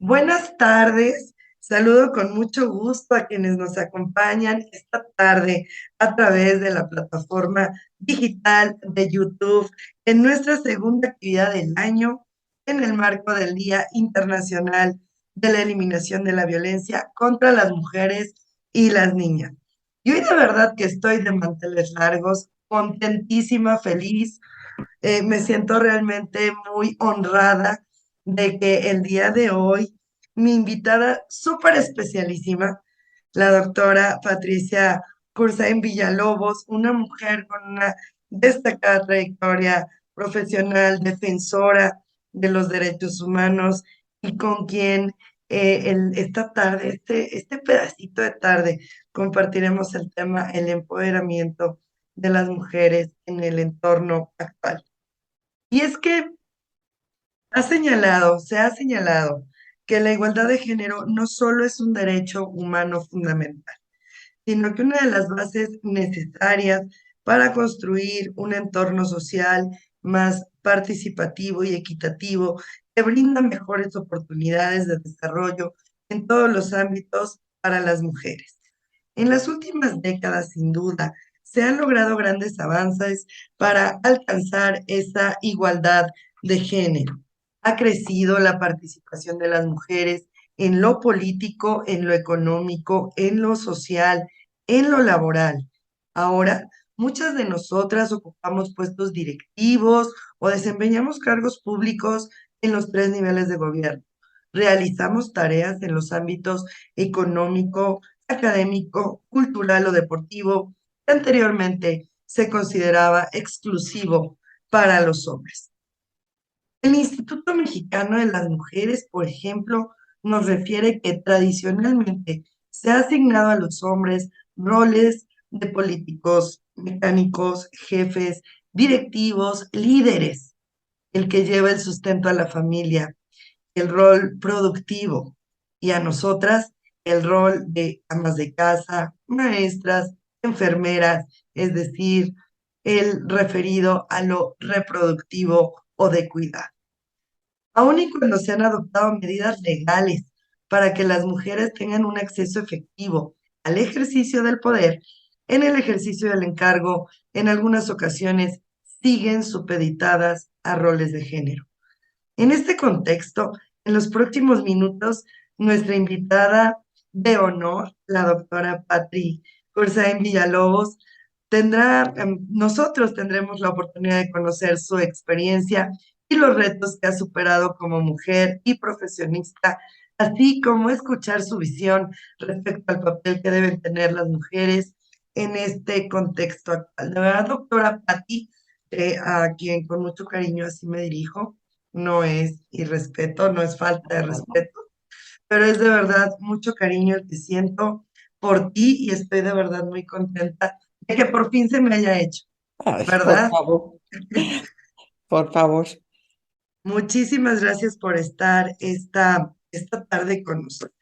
Buenas tardes, saludo con mucho gusto a quienes nos acompañan esta tarde a través de la plataforma digital de YouTube en nuestra segunda actividad del año en el marco del Día Internacional de la Eliminación de la Violencia contra las Mujeres y las Niñas. Y hoy de verdad que estoy de manteles largos, contentísima, feliz, me siento realmente muy honrada de que el día de hoy mi invitada súper especialísima, la doctora Patricia Cursain Villalobos, una mujer con una destacada trayectoria profesional, defensora de los derechos humanos y con quien esta tarde, este pedacito de tarde, compartiremos el tema, el empoderamiento de las mujeres en el entorno actual. Y es que se ha señalado que la igualdad de género no solo es un derecho humano fundamental, sino que una de las bases necesarias para construir un entorno social más participativo y equitativo que brinda mejores oportunidades de desarrollo en todos los ámbitos para las mujeres. En las últimas décadas, sin duda, se han logrado grandes avances para alcanzar esa igualdad de género. Ha crecido la participación de las mujeres en lo político, en lo económico, en lo social, en lo laboral. Ahora, muchas de nosotras ocupamos puestos directivos o desempeñamos cargos públicos en los tres niveles de gobierno. Realizamos tareas en los ámbitos económico, académico, cultural o deportivo que anteriormente se consideraba exclusivo para los hombres. El Instituto Mexicano de las Mujeres, por ejemplo, nos refiere que tradicionalmente se ha asignado a los hombres roles de políticos, mecánicos, jefes, directivos, líderes, el que lleva el sustento a la familia, el rol productivo, y a nosotras el rol de amas de casa, maestras, enfermeras, es decir, el referido a lo reproductivo o de cuidado. Aun y cuando se han adoptado medidas legales para que las mujeres tengan un acceso efectivo al ejercicio del poder, en el ejercicio del encargo, en algunas ocasiones siguen supeditadas a roles de género. En este contexto, en los próximos minutos, nuestra invitada de honor, la doctora Patri Cursain Villalobos, nosotros tendremos la oportunidad de conocer su experiencia y los retos que ha superado como mujer y profesionista, así como escuchar su visión respecto al papel que deben tener las mujeres en este contexto actual. De verdad, doctora Patti, a quien con mucho cariño así me dirijo, no es irrespeto, no es falta de respeto, pero es de verdad mucho cariño el que siento por ti y estoy de verdad muy contenta de que por fin se me haya hecho, Ay, ¿verdad? por favor. Muchísimas gracias por estar esta tarde con nosotros.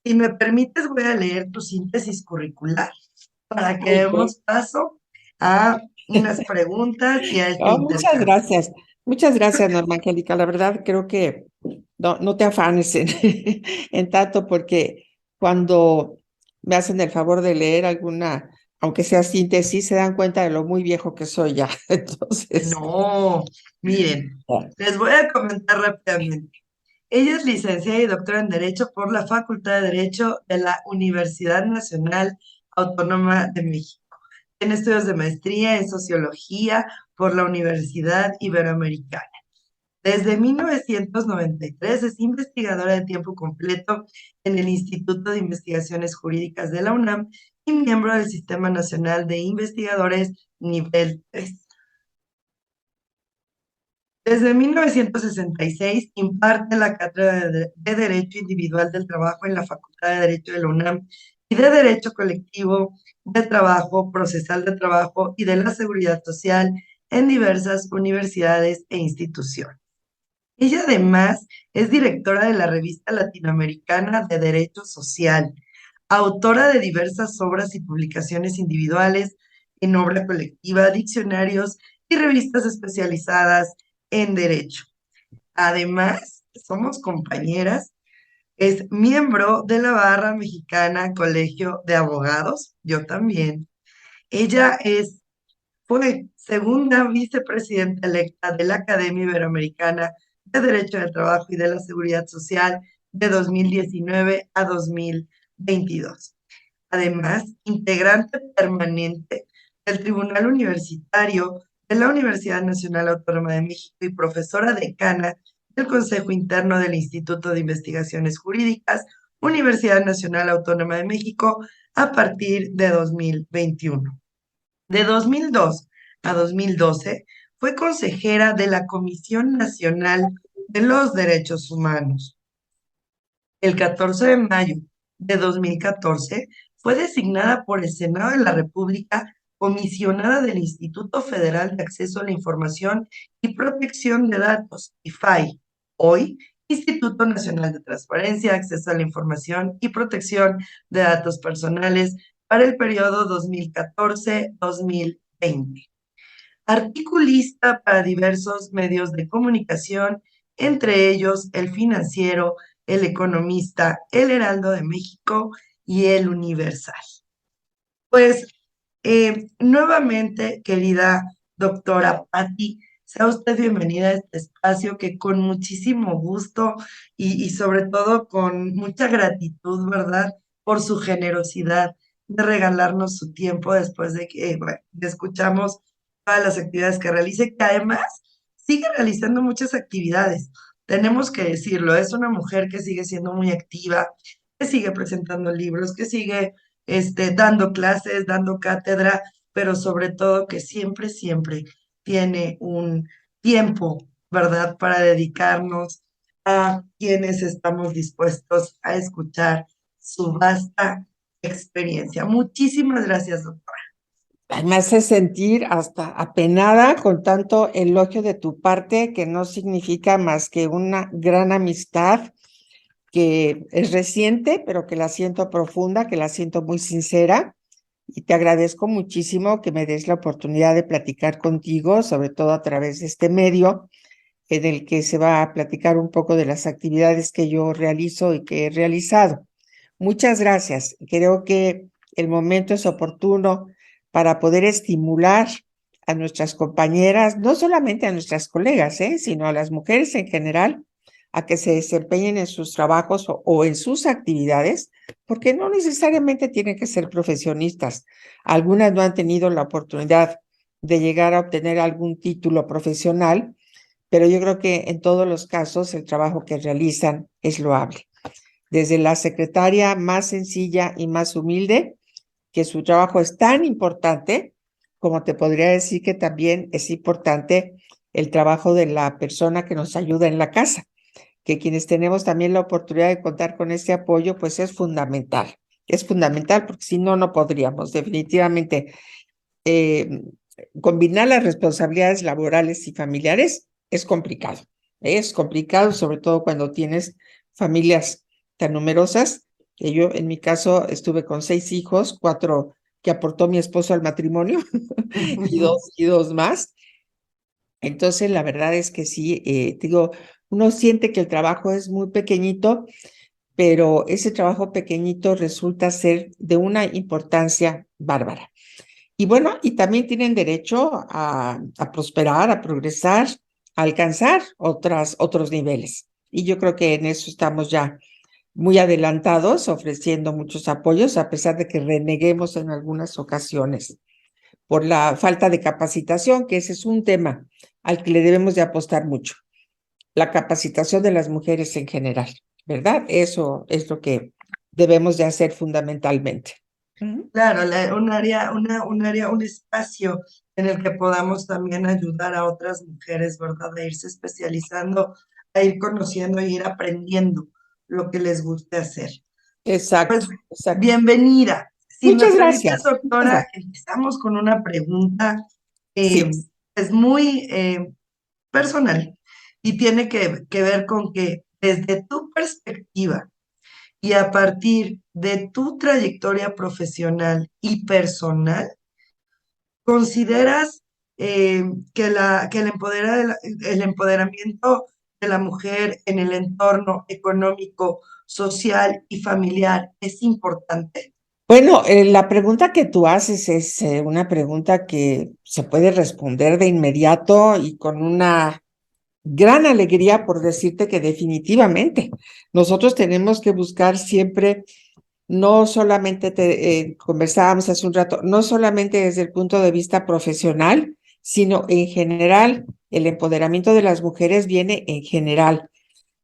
Si me permites, voy a leer tu síntesis curricular para que Ay, demos paso a unas preguntas y a este no, intercambio. muchas gracias, Norma Angélica. La verdad, creo que no te afanes en tanto, porque cuando me hacen el favor de leer alguna, aunque sea síntesis, se dan cuenta de lo muy viejo que soy ya. Entonces, No, miren, ya. les voy a comentar rápidamente. Ella es licenciada y doctora en Derecho por la Facultad de Derecho de la Universidad Nacional Autónoma de México. Tiene estudios de maestría en Sociología por la Universidad Iberoamericana. Desde 1993 es investigadora de tiempo completo en el Instituto de Investigaciones Jurídicas de la UNAM y miembro del Sistema Nacional de Investigadores Nivel 3. Desde 1966 imparte la cátedra de Derecho Individual del Trabajo en la Facultad de Derecho de la UNAM y de Derecho Colectivo de Trabajo, Procesal de Trabajo y de la Seguridad Social en diversas universidades e instituciones. Ella además es directora de la Revista Latinoamericana de Derecho Social, autora de diversas obras y publicaciones individuales en obra colectiva, diccionarios y revistas especializadas en derecho. Además, somos compañeras Es miembro de la Barra Mexicana Colegio de Abogados, yo también. Ella fue segunda vicepresidenta electa de la Academia Iberoamericana de Derecho del Trabajo y de la Seguridad Social de 2019 a 2022. Además, integrante permanente del Tribunal Universitario de la Universidad Nacional Autónoma de México y profesora decana del Consejo Interno del Instituto de Investigaciones Jurídicas, Universidad Nacional Autónoma de México, a partir de 2021. De 2002 a 2012 fue consejera de la Comisión Nacional de los Derechos Humanos. El 14 de mayo de 2014 fue designada por el Senado de la República comisionada del Instituto Federal de Acceso a la Información y Protección de Datos, IFAI, hoy Instituto Nacional de Transparencia, Acceso a la Información y Protección de Datos Personales para el periodo 2014-2020. Articulista para diversos medios de comunicación, entre ellos El Financiero, El Economista, El Heraldo de México y El Universal. Pues nuevamente, querida doctora Patti, sea usted bienvenida a este espacio que con muchísimo gusto y sobre todo con mucha gratitud, ¿verdad? Por su generosidad de regalarnos su tiempo después de que bueno, escuchamos todas las actividades que realice, que además sigue realizando muchas actividades. Tenemos que decirlo, es una mujer que sigue siendo muy activa, que sigue presentando libros, que sigue dando clases, dando cátedra, pero sobre todo que siempre, siempre tiene un tiempo, ¿verdad?, para dedicarnos a quienes estamos dispuestos a escuchar su vasta experiencia. Muchísimas gracias, doctora. Me hace sentir hasta apenada con tanto elogio de tu parte, que no significa más que una gran amistad que es reciente, pero que la siento profunda, que la siento muy sincera. Y te agradezco muchísimo que me des la oportunidad de platicar contigo, sobre todo a través de este medio, en el que se va a platicar un poco de las actividades que yo realizo y que he realizado. Muchas gracias. Creo que el momento es oportuno para poder estimular a nuestras compañeras, no solamente a nuestras colegas, sino a las mujeres en general, a que se desempeñen en sus trabajos o en sus actividades, porque no necesariamente tienen que ser profesionistas. Algunas no han tenido la oportunidad de llegar a obtener algún título profesional, pero yo creo que en todos los casos el trabajo que realizan es loable. Desde la secretaria más sencilla y más humilde, que su trabajo es tan importante, como te podría decir que también es importante el trabajo de la persona que nos ayuda en la casa, que quienes tenemos también la oportunidad de contar con este apoyo, pues es fundamental. Es fundamental porque si no, no podríamos definitivamente eh, combinar las responsabilidades laborales y familiares. Es complicado, sobre todo cuando tienes familias tan numerosas, que yo en mi caso estuve con 6 hijos, 4 que aportó mi esposo al matrimonio y dos más. Entonces, la verdad es que sí, digo, uno siente que el trabajo es muy pequeñito, pero ese trabajo pequeñito resulta ser de una importancia bárbara. Y bueno, y también tienen derecho a prosperar, a progresar, a alcanzar otros niveles. Y yo creo que en eso estamos ya muy adelantados, ofreciendo muchos apoyos, a pesar de que reneguemos en algunas ocasiones por la falta de capacitación, que ese es un tema al que le debemos de apostar mucho. La capacitación de las mujeres en general, ¿verdad? Eso es lo que debemos de hacer fundamentalmente. Claro, un espacio en el que podamos también ayudar a otras mujeres, ¿verdad? A irse especializando, a ir conociendo y ir aprendiendo lo que les guste hacer. Pues Exacto, exacto. bienvenida. Si me Muchas permite, gracias. Muchas doctora, gracias. empezamos con una pregunta Sí, es muy personal y tiene que ver con que desde tu perspectiva, y a partir de tu trayectoria profesional y personal, ¿consideras que el empoderamiento de la mujer en el entorno económico social y familiar es importante? Bueno, la pregunta que tú haces es una pregunta que se puede responder de inmediato y con una gran alegría por decirte que definitivamente nosotros tenemos que buscar siempre, no solamente conversábamos hace un rato, no solamente desde el punto de vista profesional, sino en general. El empoderamiento de las mujeres viene en general.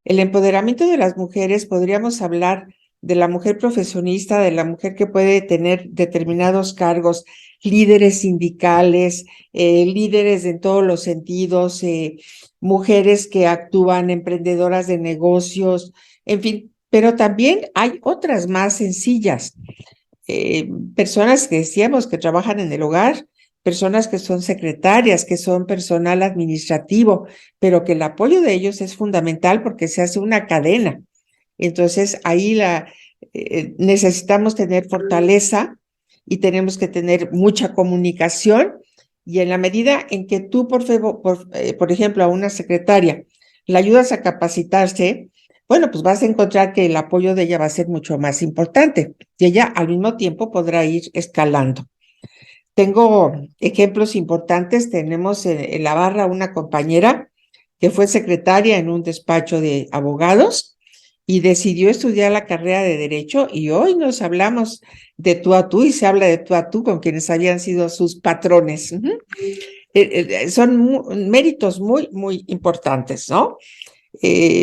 El empoderamiento de las mujeres, podríamos hablar de la mujer profesionista, de la mujer que puede tener determinados cargos, líderes sindicales, líderes en todos los sentidos, mujeres que actúan, emprendedoras de negocios, en fin, pero también hay otras más sencillas, personas que decíamos que trabajan en el hogar, personas que son secretarias, que son personal administrativo, pero que el apoyo de ellos es fundamental porque se hace una cadena. Entonces, ahí necesitamos tener fortaleza y tenemos que tener mucha comunicación. Y en la medida en que tú, por ejemplo, a una secretaria la ayudas a capacitarse, bueno, pues vas a encontrar que el apoyo de ella va a ser mucho más importante y ella al mismo tiempo podrá ir escalando. Tengo ejemplos importantes. Tenemos en la barra una compañera que fue secretaria en un despacho de abogados y decidió estudiar la carrera de Derecho y hoy nos hablamos de tú a tú y se habla de tú a tú con quienes habían sido sus patrones. Son méritos muy, muy importantes, ¿no?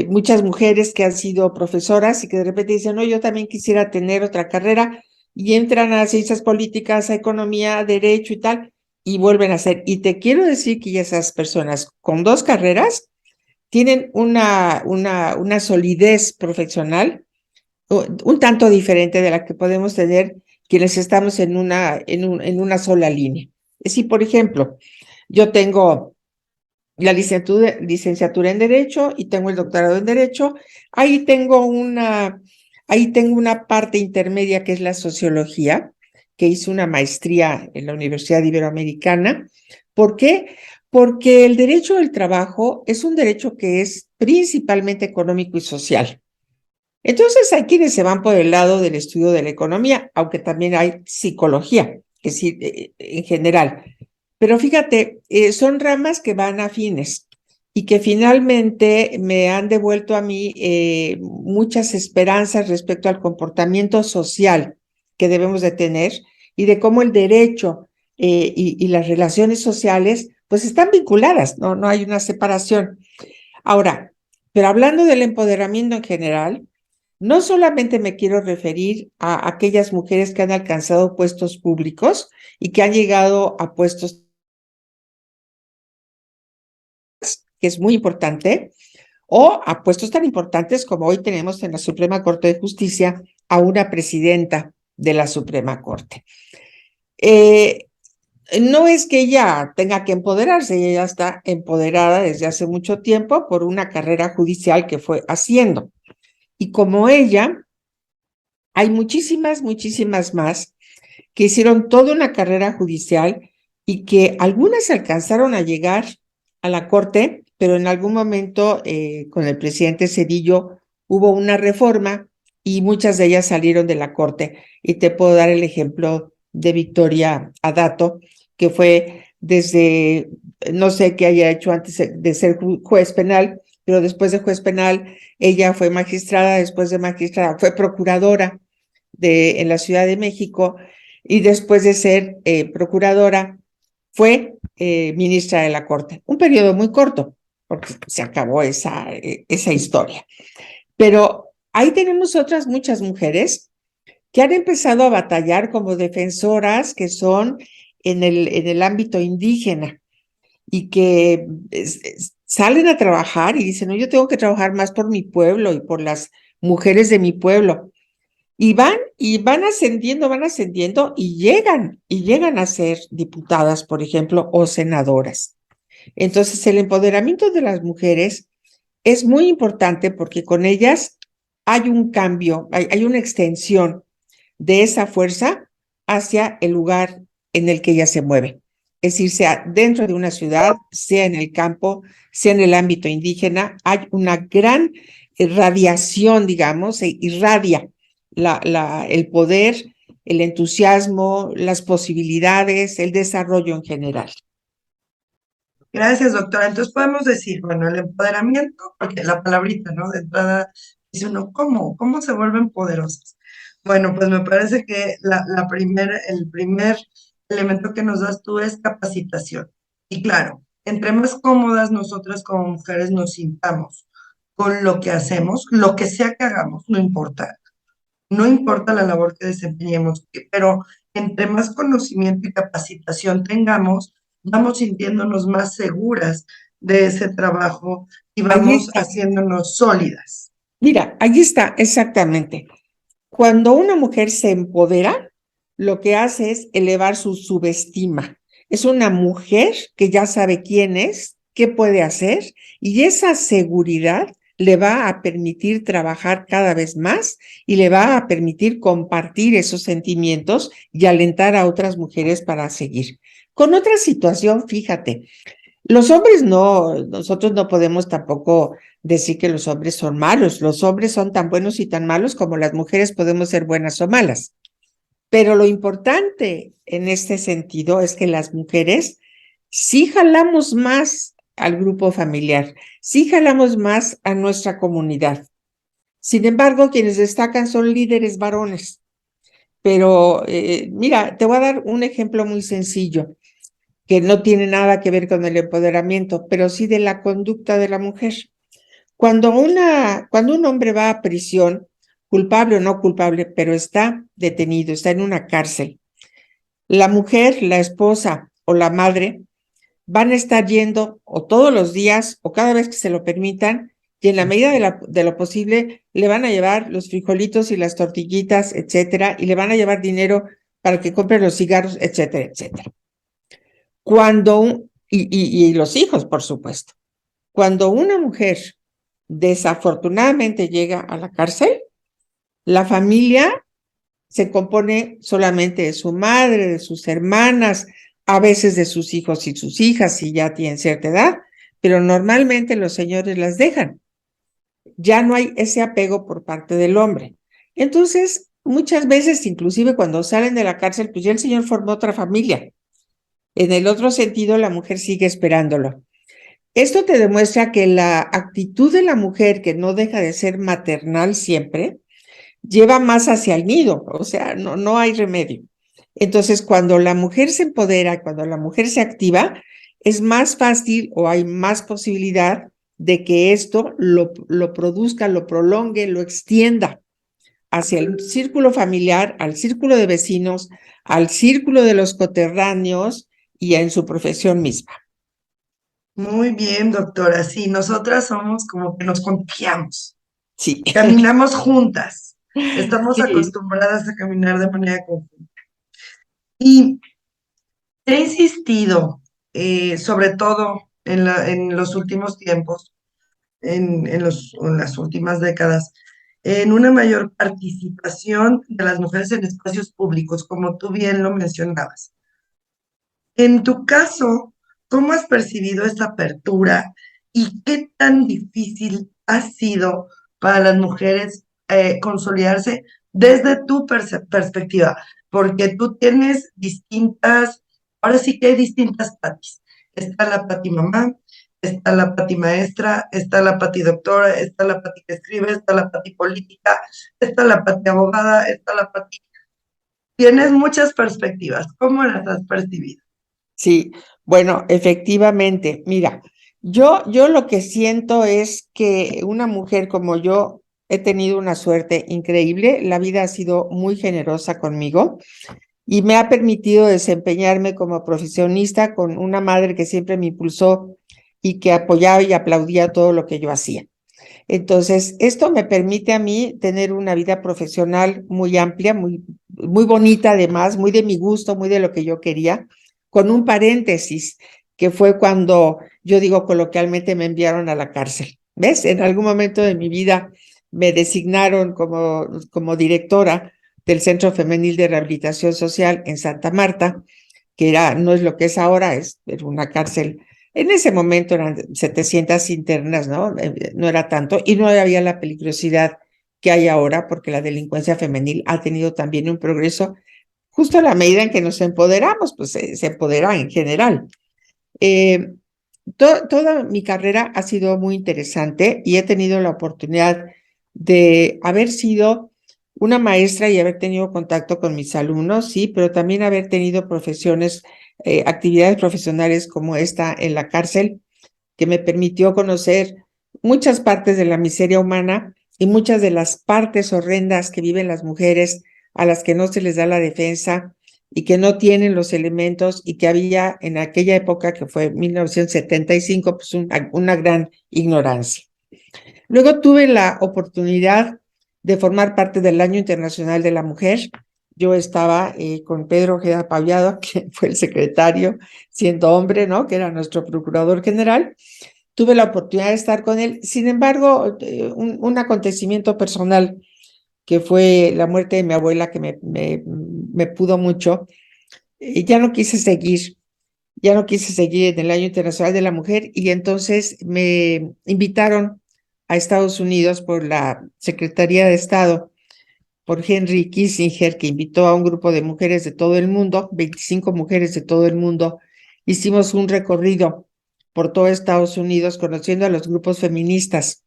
Muchas mujeres que han sido profesoras y que de repente dicen, no, yo también quisiera tener otra carrera y entran a ciencias políticas, a economía, a derecho y tal, y vuelven a hacer. Y te quiero decir que esas personas con dos carreras tienen una solidez profesional un tanto diferente de la que podemos tener quienes estamos en una sola línea. Es decir, por ejemplo, yo tengo la licenciatura en Derecho y tengo el doctorado en Derecho. Ahí tengo una parte intermedia que es la sociología, que hice una maestría en la Universidad Iberoamericana. ¿Por qué? Porque el derecho del trabajo es un derecho que es principalmente económico y social. Entonces hay quienes se van por el lado del estudio de la economía, aunque también hay psicología, es decir, en general. Pero fíjate, son ramas que van afines y que finalmente me han devuelto a mí muchas esperanzas respecto al comportamiento social que debemos de tener y de cómo el derecho y las relaciones sociales pues están vinculadas, no hay una separación. Ahora, pero hablando del empoderamiento en general, no solamente me quiero referir a aquellas mujeres que han alcanzado puestos públicos y que han llegado a puestos que es muy importante, o a puestos tan importantes como hoy tenemos en la Suprema Corte de Justicia a una presidenta de la Suprema Corte. No es que ella tenga que empoderarse, ella ya está empoderada desde hace mucho tiempo por una carrera judicial que fue haciendo. Y como ella, hay muchísimas, muchísimas más que hicieron toda una carrera judicial y que algunas alcanzaron a llegar a la corte, pero en algún momento con el presidente Cedillo hubo una reforma y muchas de ellas salieron de la corte. Y te puedo dar el ejemplo de Victoria Adato, que fue desde, no sé qué haya hecho antes de ser juez penal, pero después de juez penal, ella fue magistrada, después de magistrada fue procuradora en la Ciudad de México y después de ser procuradora fue ministra de la Corte. Un periodo muy corto, porque se acabó esa historia. Pero ahí tenemos otras muchas mujeres que han empezado a batallar como defensoras que son en el ámbito indígena y que salen a trabajar y dicen, no, yo tengo que trabajar más por mi pueblo y por las mujeres de mi pueblo. Y van ascendiendo y llegan a ser diputadas, por ejemplo, o senadoras. Entonces, el empoderamiento de las mujeres es muy importante porque con ellas hay un cambio, hay una extensión de esa fuerza hacia el lugar en el que ellas se mueven. Es decir, sea dentro de una ciudad, sea en el campo, sea en el ámbito indígena, hay una gran radiación, digamos, irradia el poder, el entusiasmo, las posibilidades, el desarrollo en general. Gracias, doctora. Entonces podemos decir, bueno, el empoderamiento, porque la palabrita, ¿no? De entrada dice uno, ¿cómo se vuelven poderosas? Bueno, pues me parece que el primer elemento que nos das tú es capacitación. Y claro, entre más cómodas nosotras como mujeres nos sintamos con lo que hacemos, lo que sea que hagamos, no importa la labor que desempeñemos, pero entre más conocimiento y capacitación tengamos, vamos sintiéndonos más seguras de ese trabajo y Ahí vamos está. haciéndonos sólidas. Mira, ahí está, exactamente. Cuando una mujer se empodera, lo que hace es elevar su subestima. Es una mujer que ya sabe quién es, qué puede hacer, y esa seguridad le va a permitir trabajar cada vez más y le va a permitir compartir esos sentimientos y alentar a otras mujeres para seguir. Con otra situación, fíjate, los hombres no, nosotros no podemos tampoco decir que los hombres son malos. Los hombres son tan buenos y tan malos como las mujeres podemos ser buenas o malas. Pero lo importante en este sentido es que las mujeres sí jalamos más al grupo familiar, sí jalamos más a nuestra comunidad. Sin embargo, quienes destacan son líderes varones. Pero mira, te voy a dar un ejemplo muy sencillo que no tiene nada que ver con el empoderamiento, pero sí de la conducta de la mujer. Cuando un hombre va a prisión, culpable o no culpable, pero está detenido, está en una cárcel, la mujer, la esposa o la madre van a estar yendo o todos los días o cada vez que se lo permitan y en la medida de lo posible le van a llevar los frijolitos y las tortillitas, etcétera, y le van a llevar dinero para que compre los cigarros, etcétera, etcétera. Y los hijos, por supuesto. Cuando una mujer desafortunadamente llega a la cárcel, la familia se compone solamente de su madre, de sus hermanas, a veces de sus hijos y sus hijas si ya tienen cierta edad, pero normalmente los señores las dejan. Ya no hay ese apego por parte del hombre. Entonces, muchas veces, inclusive cuando salen de la cárcel, pues ya el señor formó otra familia. En el otro sentido, la mujer sigue esperándolo. Esto te demuestra que la actitud de la mujer, que no deja de ser maternal siempre, lleva más hacia el nido, o sea, no hay remedio. Entonces, cuando la mujer se empodera, cuando la mujer se activa, es más fácil o hay más posibilidad de que esto lo produzca, lo prolongue, lo extienda hacia el círculo familiar, al círculo de vecinos, al círculo de los coterráneos y en su profesión misma. Muy bien, doctora. Sí, nosotras somos como que nos contagiamos. Sí. Caminamos juntas. Estamos Sí. acostumbradas a caminar de manera conjunta. Y he insistido, sobre todo en los últimos tiempos, en las últimas décadas, en una mayor participación de las mujeres en espacios públicos, como tú bien lo mencionabas. En tu caso, ¿cómo has percibido esta apertura y qué tan difícil ha sido para las mujeres consolidarse desde tu perspectiva? Porque tú tienes ahora sí que hay distintas patis. Está la pati mamá, está la pati maestra, está la pati doctora, está la pati que escribe, está la pati política, está la pati abogada, está la pati... Tienes muchas perspectivas. ¿Cómo las has percibido? Sí, bueno, efectivamente, mira, yo lo que siento es que una mujer como yo he tenido una suerte increíble, la vida ha sido muy generosa conmigo y me ha permitido desempeñarme como profesionista con una madre que siempre me impulsó y que apoyaba y aplaudía todo lo que yo hacía. Entonces, esto me permite a mí tener una vida profesional muy amplia, muy bonita además, muy de mi gusto, muy de lo que yo quería, con un paréntesis que fue cuando yo digo coloquialmente me enviaron a la cárcel. ¿Ves? En algún momento de mi vida me designaron como directora del Centro Femenil de Rehabilitación Social en Santa Marta, que no es lo que es ahora, era una cárcel En ese momento eran 700 internas, ¿no? No era tanto, y no había la peligrosidad que hay ahora, porque la delincuencia femenil ha tenido también un progreso justo a la medida en que nos empoderamos, pues se empodera en general. Eh, Toda mi carrera ha sido muy interesante y he tenido la oportunidad de haber sido una maestra y haber tenido contacto con mis alumnos, sí, pero también haber tenido profesiones, actividades profesionales como esta en la cárcel, que me permitió conocer muchas partes de la miseria humana y muchas de las partes horrendas que viven las mujeres a las que no se les da la defensa y que no tienen los elementos y que había en aquella época, que fue 1975, pues una gran ignorancia. Luego tuve la oportunidad de formar parte del Año Internacional de la Mujer. Yo estaba con Pedro Ojeda Paviado, que fue el secretario, siendo hombre, ¿no? Que era nuestro procurador general. Tuve la oportunidad de estar con él. Sin embargo, un acontecimiento personal que fue la muerte de mi abuela, que me pudo mucho, ya no quise seguir en el Año Internacional de la Mujer y entonces me invitaron a Estados Unidos por la Secretaría de Estado, por Henry Kissinger, que invitó a un grupo de mujeres de todo el mundo, 25 mujeres de todo el mundo. Hicimos un recorrido por todo Estados Unidos conociendo a los grupos feministas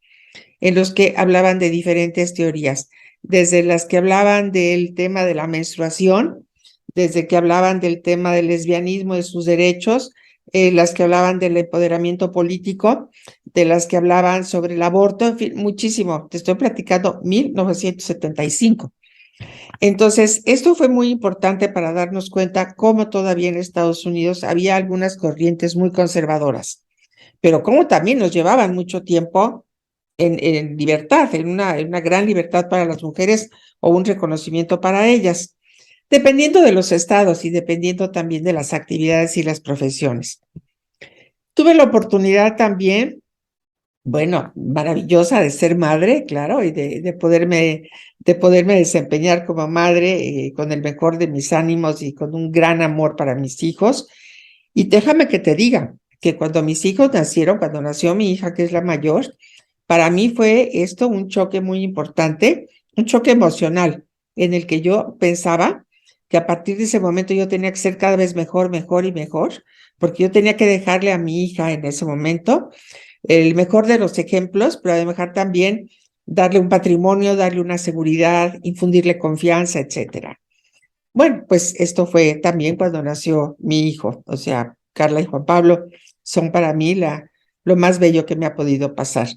en los que hablaban de diferentes teorías, desde las que hablaban del tema de la menstruación, desde que hablaban del tema del lesbianismo, de sus derechos, las que hablaban del empoderamiento político, de las que hablaban sobre el aborto, en fin, muchísimo. Te estoy platicando 1975. Entonces, esto fue muy importante para darnos cuenta cómo todavía en Estados Unidos había algunas corrientes muy conservadoras, pero cómo también nos llevaban mucho tiempo en libertad, en una gran libertad para las mujeres o un reconocimiento para ellas, dependiendo de los estados y dependiendo también de las actividades y las profesiones. Tuve la oportunidad también, bueno, maravillosa de ser madre, claro, y de poderme desempeñar como madre con el mejor de mis ánimos y con un gran amor para mis hijos. Y déjame que te diga que cuando mis hijos nacieron, cuando nació mi hija, que es la mayor, para mí fue esto un choque muy importante, un choque emocional, en el que yo pensaba que a partir de ese momento yo tenía que ser cada vez mejor, mejor y mejor, porque yo tenía que dejarle a mi hija en ese momento el mejor de los ejemplos, pero además también darle un patrimonio, darle una seguridad, infundirle confianza, etcétera. Bueno, pues esto fue también cuando nació mi hijo, o sea, Carla y Juan Pablo son para mí lo más bello que me ha podido pasar.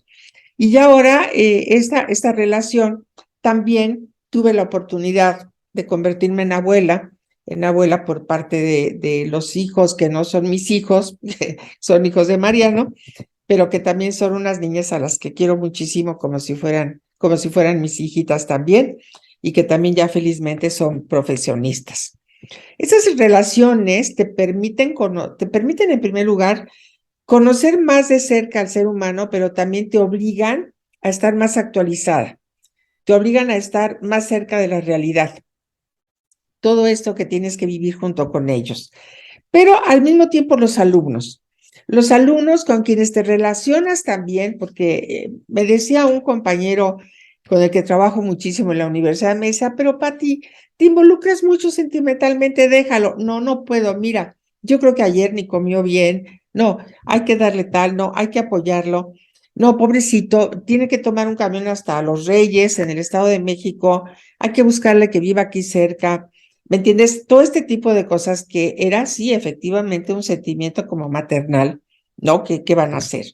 Y ya ahora esta relación también tuve la oportunidad de convertirme en abuela por parte de los hijos que no son mis hijos, son hijos de Mariano, pero que también son unas niñas a las que quiero muchísimo como si fueran mis hijitas también, y que también ya felizmente son profesionistas. Esas relaciones te permiten en primer lugar conocer más de cerca al ser humano, pero también te obligan a estar más actualizada, te obligan a estar más cerca de la realidad. Todo esto que tienes que vivir junto con ellos. Pero al mismo tiempo los alumnos con quienes te relacionas también, porque me decía un compañero con el que trabajo muchísimo en la universidad, me decía, pero Pati, te involucras mucho sentimentalmente, déjalo. No, no puedo, mira, yo creo que ayer ni comió bien, no, hay que darle tal, no, hay que apoyarlo. No, pobrecito, tiene que tomar un camión hasta Los Reyes, en el Estado de México, hay que buscarle que viva aquí cerca. ¿Me entiendes? Todo este tipo de cosas que era, sí, efectivamente un sentimiento como maternal, ¿no? ¿Qué van a hacer?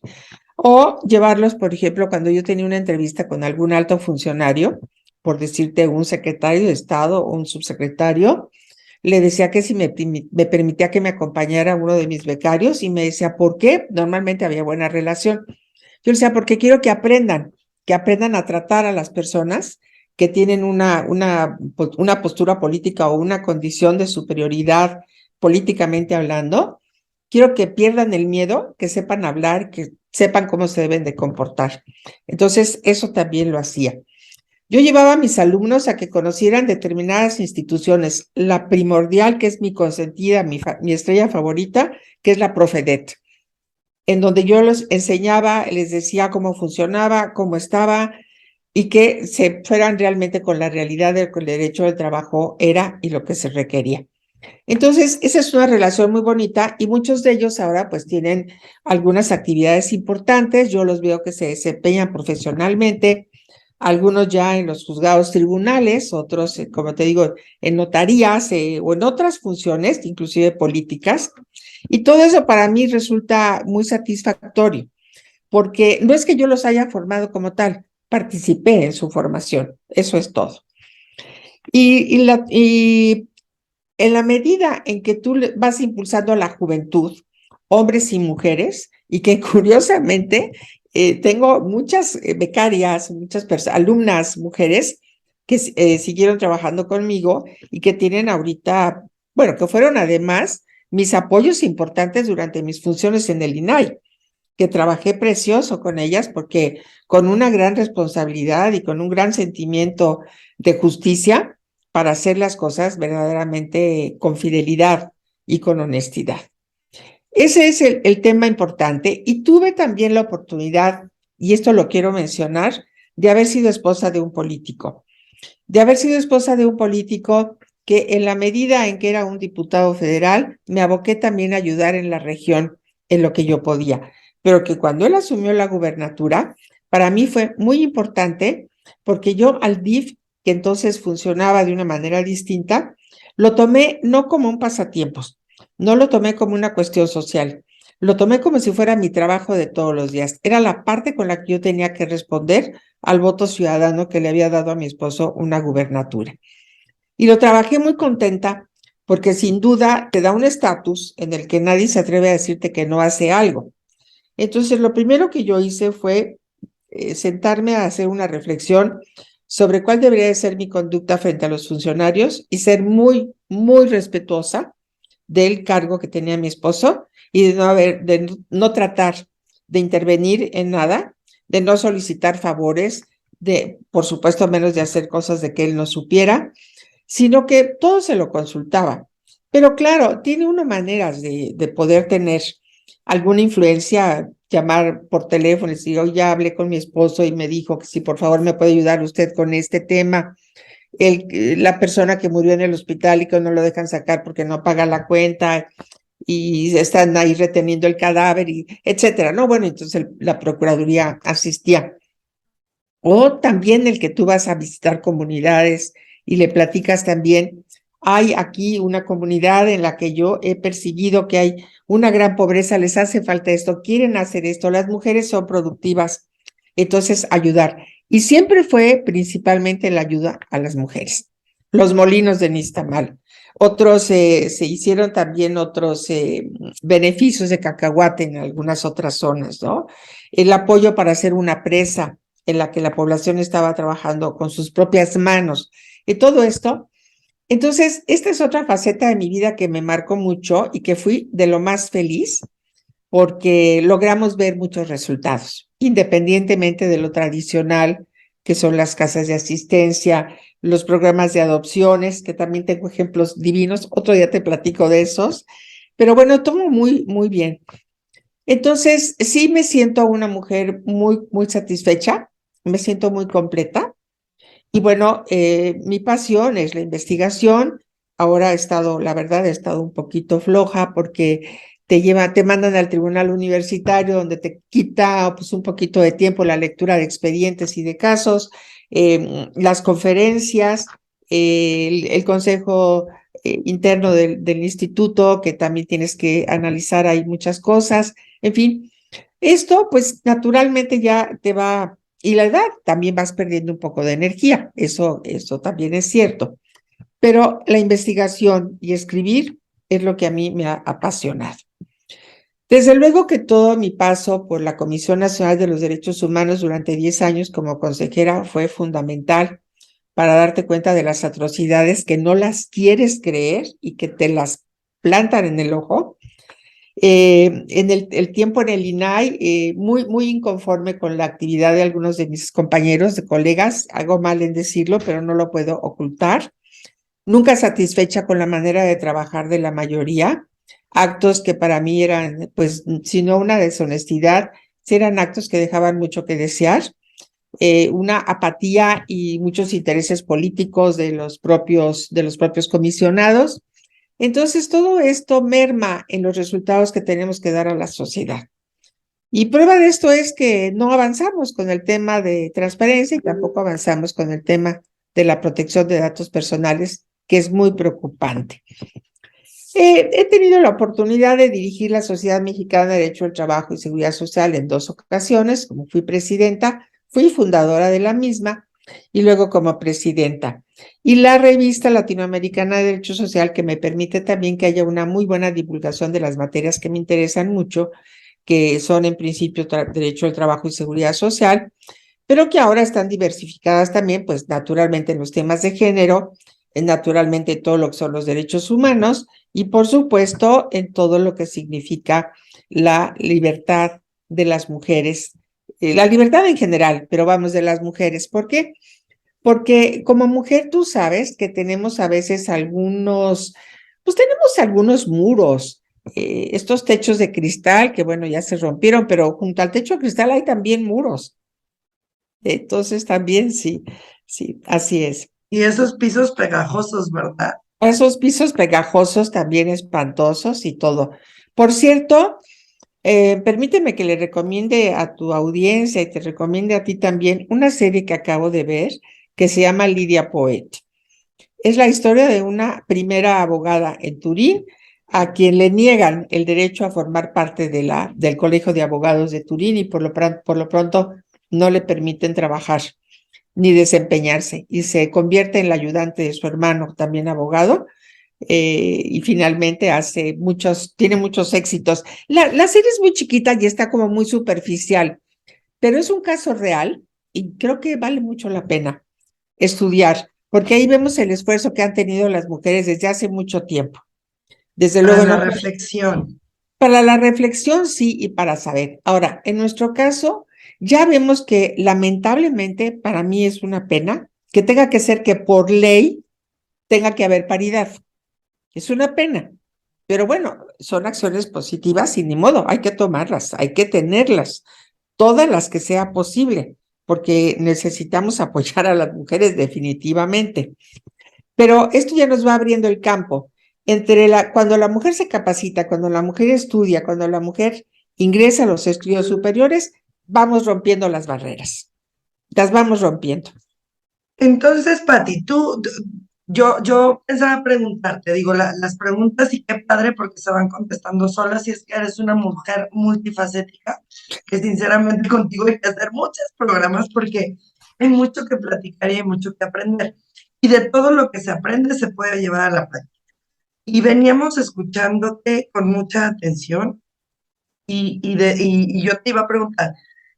O llevarlos, por ejemplo, cuando yo tenía una entrevista con algún alto funcionario, por decirte un secretario de Estado o un subsecretario, le decía que si me permitía que me acompañara uno de mis becarios y me decía, ¿por qué? Normalmente había buena relación. Yo le decía, porque quiero que aprendan a tratar a las personas que tienen una postura política o una condición de superioridad políticamente hablando. Quiero que pierdan el miedo, que sepan hablar, que sepan cómo se deben de comportar. Entonces, eso también lo hacía. Yo llevaba a mis alumnos a que conocieran determinadas instituciones, la primordial, que es mi consentida, mi estrella favorita, que es la Profedet. en donde yo los enseñaba, les decía cómo funcionaba, cómo estaba, y que se fueran realmente con la realidad de que el derecho del trabajo era y lo que se requería. Entonces, esa es una relación muy bonita y muchos de ellos ahora pues tienen algunas actividades importantes. Yo los veo que se desempeñan profesionalmente, algunos ya en los juzgados tribunales, otros, como te digo, en notarías o en otras funciones, inclusive políticas. Y todo eso para mí resulta muy satisfactorio, porque no es que yo los haya formado como tal, participé en su formación, eso es todo. Y en la medida en que tú vas impulsando a la juventud, hombres y mujeres, y que curiosamente tengo muchas becarias, muchas alumnas mujeres que siguieron trabajando conmigo y que tienen ahorita, bueno, que fueron además mis apoyos importantes durante mis funciones en el INAI, que trabajé precioso con ellas porque con una gran responsabilidad y con un gran sentimiento de justicia para hacer las cosas verdaderamente con fidelidad y con honestidad. Ese es el tema importante y tuve también la oportunidad, y esto lo quiero mencionar, de haber sido esposa de un político, que en la medida en que era un diputado federal, me aboqué también a ayudar en la región en lo que yo podía, pero que cuando él asumió la gubernatura, para mí fue muy importante porque yo al DIF, que entonces funcionaba de una manera distinta, lo tomé no como un pasatiempos, no lo tomé como una cuestión social, lo tomé como si fuera mi trabajo de todos los días. Era la parte con la que yo tenía que responder al voto ciudadano que le había dado a mi esposo una gubernatura. Y lo trabajé muy contenta porque sin duda te da un estatus en el que nadie se atreve a decirte que no hace algo. Entonces, lo primero que yo hice fue sentarme a hacer una reflexión sobre cuál debería de ser mi conducta frente a los funcionarios y ser muy, muy respetuosa del cargo que tenía mi esposo y de no tratar de intervenir en nada, de no solicitar favores, de, por supuesto, menos de hacer cosas de que él no supiera, sino que todo se lo consultaba. Pero claro, tiene uno maneras de poder tener alguna influencia, llamar por teléfono y decir, hoy ya hablé con mi esposo y me dijo que si por favor me puede ayudar usted con este tema. La persona que murió en el hospital y que no lo dejan sacar porque no paga la cuenta y están ahí reteniendo el cadáver, y etcétera, ¿no? Bueno, entonces la Procuraduría asistía. O también el que tú vas a visitar comunidades y le platicas también, hay aquí una comunidad en la que yo he percibido que hay una gran pobreza, les hace falta esto, quieren hacer esto, las mujeres son productivas, entonces ayudar. Y siempre fue principalmente la ayuda a las mujeres. Los molinos de Niztamal. Otros, se hicieron también otros beneficios de cacahuate en algunas otras zonas, ¿no? El apoyo para hacer una presa en la que la población estaba trabajando con sus propias manos y todo esto. Entonces, esta es otra faceta de mi vida que me marcó mucho y que fui de lo más feliz porque logramos ver muchos resultados, independientemente de lo tradicional, que son las casas de asistencia, los programas de adopciones, que también tengo ejemplos divinos, otro día te platico de esos, pero bueno, todo muy, muy bien. Entonces, sí me siento una mujer muy, muy satisfecha, me siento muy completa. Y bueno, mi pasión es la investigación. Ahora he estado, la verdad, he estado un poquito floja porque te mandan al tribunal universitario donde te quita pues un poquito de tiempo la lectura de expedientes y de casos, las conferencias, el consejo interno del instituto, que también tienes que analizar ahí muchas cosas. En fin, esto pues naturalmente ya te va, y la edad también vas perdiendo un poco de energía, eso también es cierto, pero la investigación y escribir es lo que a mí me ha apasionado. Desde luego que todo mi paso por la Comisión Nacional de los Derechos Humanos durante 10 años como consejera fue fundamental para darte cuenta de las atrocidades que no las quieres creer y que te las plantan en el ojo. En el tiempo en el INAI, muy, muy inconforme con la actividad de algunos de mis compañeros, de colegas, hago mal en decirlo, pero no lo puedo ocultar. Nunca satisfecha con la manera de trabajar de la mayoría. actos que para mí eran, pues, si no una deshonestidad, sí eran actos que dejaban mucho que desear, una apatía y muchos intereses políticos de los propios comisionados. Entonces, todo esto merma en los resultados que tenemos que dar a la sociedad. Y prueba de esto es que no avanzamos con el tema de transparencia y tampoco avanzamos con el tema de la protección de datos personales, que es muy preocupante. He tenido la oportunidad de dirigir la Sociedad Mexicana de Derecho al Trabajo y Seguridad Social en 2 ocasiones, como fui presidenta, fui fundadora de la misma y luego como presidenta. Y la revista latinoamericana de Derecho Social, que me permite también que haya una muy buena divulgación de las materias que me interesan mucho, que son en principio derecho al trabajo y seguridad social, pero que ahora están diversificadas también, pues naturalmente en los temas de género, naturalmente en todo lo que son los derechos humanos y por supuesto en todo lo que significa la libertad de las mujeres, la libertad en general, pero vamos de las mujeres. ¿Por qué? Porque como mujer tú sabes que tenemos a veces pues tenemos algunos muros, estos techos de cristal que bueno, ya se rompieron, pero junto al techo de cristal hay también muros. Entonces también sí, sí, así es. Y esos pisos pegajosos, ¿verdad? Esos pisos pegajosos también espantosos y todo. Por cierto, permíteme que le recomiende a tu audiencia y te recomiende a ti también una serie que acabo de ver que se llama Lidia Poet. Es la historia de una primera abogada en Turín a quien le niegan el derecho a formar parte del Colegio de Abogados de Turín y por lo pronto no le permiten trabajar ni desempeñarse y se convierte en la ayudante de su hermano, también abogado, y finalmente tiene muchos éxitos. La serie es muy chiquita y está como muy superficial, pero es un caso real y creo que vale mucho la pena estudiar, porque ahí vemos el esfuerzo que han tenido las mujeres desde hace mucho tiempo. Desde Para luego, la no, reflexión. para la reflexión sí y para saber. Ahora, en nuestro caso, ya vemos que lamentablemente para mí es una pena que tenga que ser que por ley tenga que haber paridad. Es una pena. Pero bueno, son acciones positivas y ni modo, hay que tomarlas, hay que tenerlas, todas las que sea posible, porque necesitamos apoyar a las mujeres definitivamente. Pero esto ya nos va abriendo el campo entre cuando la mujer se capacita, cuando la mujer estudia, cuando la mujer ingresa a los estudios superiores, vamos rompiendo las barreras, las vamos rompiendo. Entonces, Pati, yo pensaba preguntarte, digo, las preguntas y qué padre porque se van contestando solas y es que eres una mujer multifacética, que sinceramente contigo hay que hacer muchos programas porque hay mucho que platicar y hay mucho que aprender. Y de todo lo que se aprende se puede llevar a la práctica. Y veníamos escuchándote con mucha atención y yo te iba a preguntar,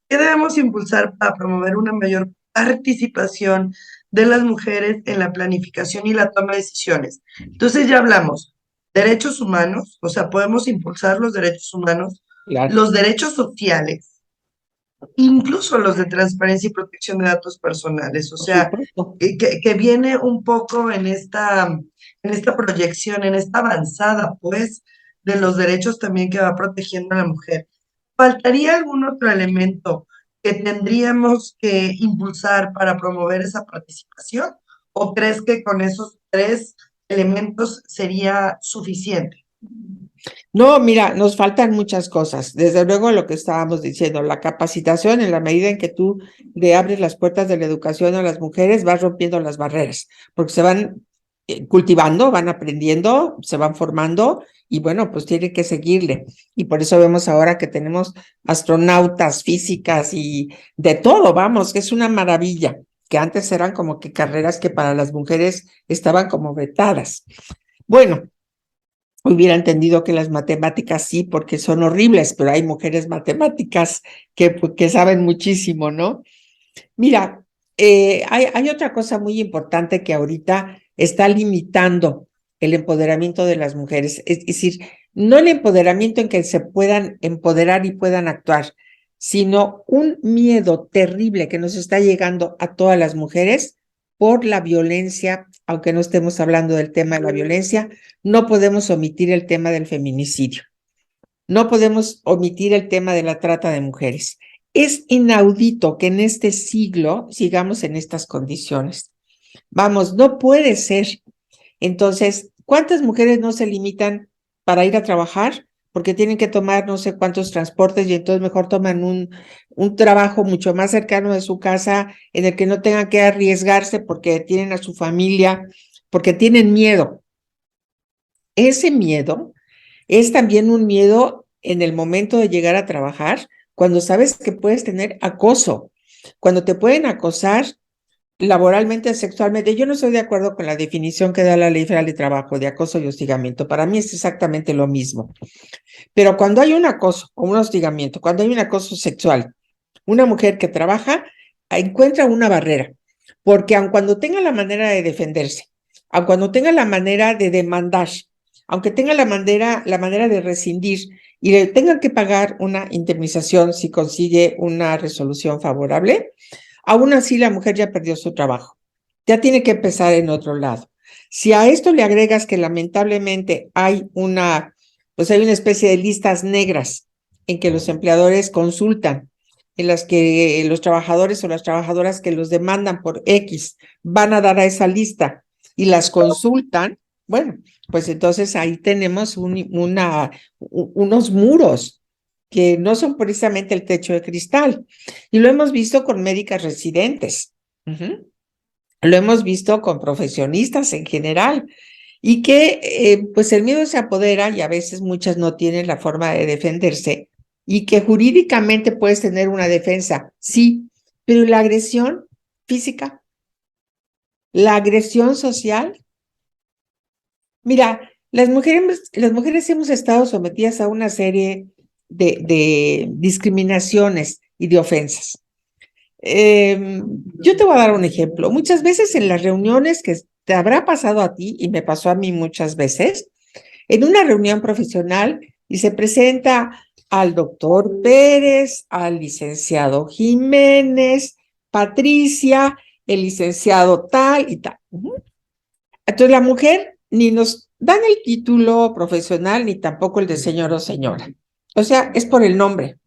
¿qué debemos impulsar para promover una mayor participación de las mujeres en la planificación y la toma de decisiones? Entonces ya hablamos, derechos humanos, o sea, podemos impulsar los derechos humanos, Claro, los derechos sociales, incluso los de transparencia y protección de datos personales, o por sea, supuesto. que viene un poco en esta proyección, en esta avanzada, pues, de los derechos también que va protegiendo a la mujer. ¿Faltaría algún otro elemento que tendríamos que impulsar para promover esa participación? ¿O crees que con esos tres elementos sería suficiente? No, mira, nos faltan muchas cosas. Desde luego lo que estábamos diciendo, la capacitación en la medida en que tú le abres las puertas de la educación a las mujeres, vas rompiendo las barreras, porque se van cultivando, van aprendiendo, se van formando y bueno, pues tienen que seguirle. Y por eso vemos ahora que tenemos astronautas, físicas y de todo, vamos, que es una maravilla, que antes eran como que carreras que para las mujeres estaban como vetadas. Bueno, hubiera entendido que las matemáticas sí, porque son horribles, pero hay mujeres matemáticas que saben muchísimo, ¿no? Mira, hay otra cosa muy importante que ahorita está limitando el empoderamiento de las mujeres, es decir, no el empoderamiento en que se puedan empoderar y puedan actuar, sino un miedo terrible que nos está llegando a todas las mujeres por la violencia, aunque no estemos hablando del tema de la violencia, no podemos omitir el tema del feminicidio. No podemos omitir el tema de la trata de mujeres. Es inaudito que en este siglo sigamos en estas condiciones. Vamos, no puede ser. Entonces, ¿cuántas mujeres no se limitan para ir a trabajar? Porque tienen que tomar no sé cuántos transportes y entonces mejor toman un trabajo mucho más cercano de su casa en el que no tengan que arriesgarse porque tienen a su familia, porque tienen miedo. Ese miedo es también un miedo en el momento de llegar a trabajar, cuando sabes que puedes tener acoso, cuando te pueden acosar laboralmente, sexualmente. Yo no estoy de acuerdo con la definición que da la Ley Federal de Trabajo de acoso y hostigamiento. Para mí es exactamente lo mismo. Pero cuando hay un acoso o un hostigamiento, cuando hay un acoso sexual, una mujer que trabaja encuentra una barrera, porque aun cuando tenga la manera de defenderse, aun cuando tenga la manera de demandar, aunque tenga la manera de rescindir y le tengan que pagar una indemnización si consigue una resolución favorable, aún así la mujer ya perdió su trabajo, ya tiene que empezar en otro lado. Si a esto le agregas que lamentablemente pues hay una especie de listas negras en que los empleadores consultan, en las que los trabajadores o las trabajadoras que los demandan por X van a dar a esa lista y las consultan, bueno, pues entonces ahí tenemos unos muros que no son precisamente el techo de cristal. Y lo hemos visto con médicas residentes. Lo hemos visto con profesionistas en general. Y que pues el miedo se apodera y a veces muchas no tienen la forma de defenderse y que jurídicamente puedes tener una defensa, sí, pero la agresión física, la agresión social, mira, las mujeres hemos estado sometidas a una serie de discriminaciones y de ofensas. Yo te voy a dar un ejemplo. Muchas veces en las reuniones que te habrá pasado a ti y me pasó a mí muchas veces, en una reunión profesional y se presenta al doctor Pérez, al licenciado Jiménez, Patricia, el licenciado tal y tal. Entonces la mujer ni nos dan el título profesional ni tampoco el de señor o señora. O sea, es por el nombre.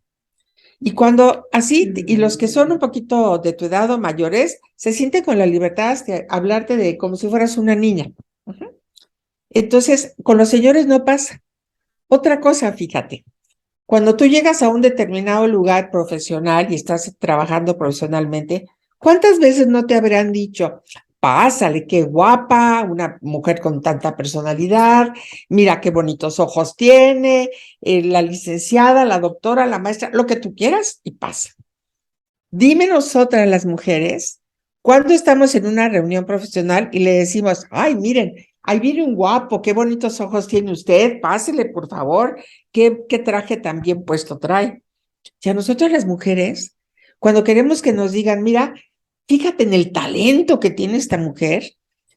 Y cuando así, y los que son un poquito de tu edad o mayores, se sienten con la libertad de hablarte de como si fueras una niña. Entonces, con los señores no pasa. Otra cosa, fíjate, cuando tú llegas a un determinado lugar profesional y estás trabajando profesionalmente, ¿cuántas veces no te habrán dicho, pásale, qué guapa, una mujer con tanta personalidad, mira qué bonitos ojos tiene, la licenciada, la doctora, la maestra, lo que tú quieras y pasa? Dime nosotras las mujeres, cuando estamos en una reunión profesional y le decimos, ay, miren, ahí viene un guapo, qué bonitos ojos tiene usted, pásele, por favor, qué traje tan bien puesto trae. Y a nosotras las mujeres, cuando queremos que nos digan, mira, fíjate en el talento que tiene esta mujer,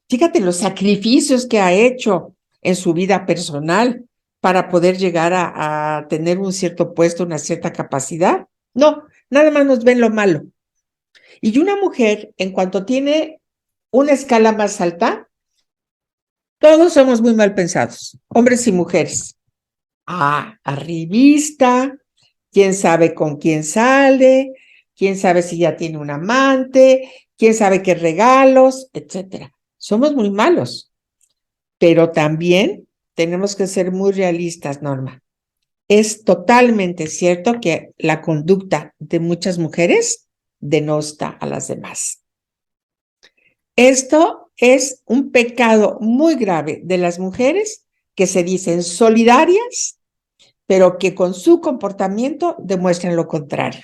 fíjate en los sacrificios que ha hecho en su vida personal para poder llegar a tener un cierto puesto, una cierta capacidad. No, nada más nos ven lo malo. Y una mujer, en cuanto tiene una escala más alta, todos somos muy mal pensados, hombres y mujeres. Arribista, quién sabe con quién sale, quién sabe si ya tiene un amante, quién sabe qué regalos, etcétera. Somos muy malos, pero también tenemos que ser muy realistas, Norma. Es totalmente cierto que la conducta de muchas mujeres denosta a las demás. Esto es un pecado muy grave de las mujeres que se dicen solidarias, pero que con su comportamiento demuestran lo contrario.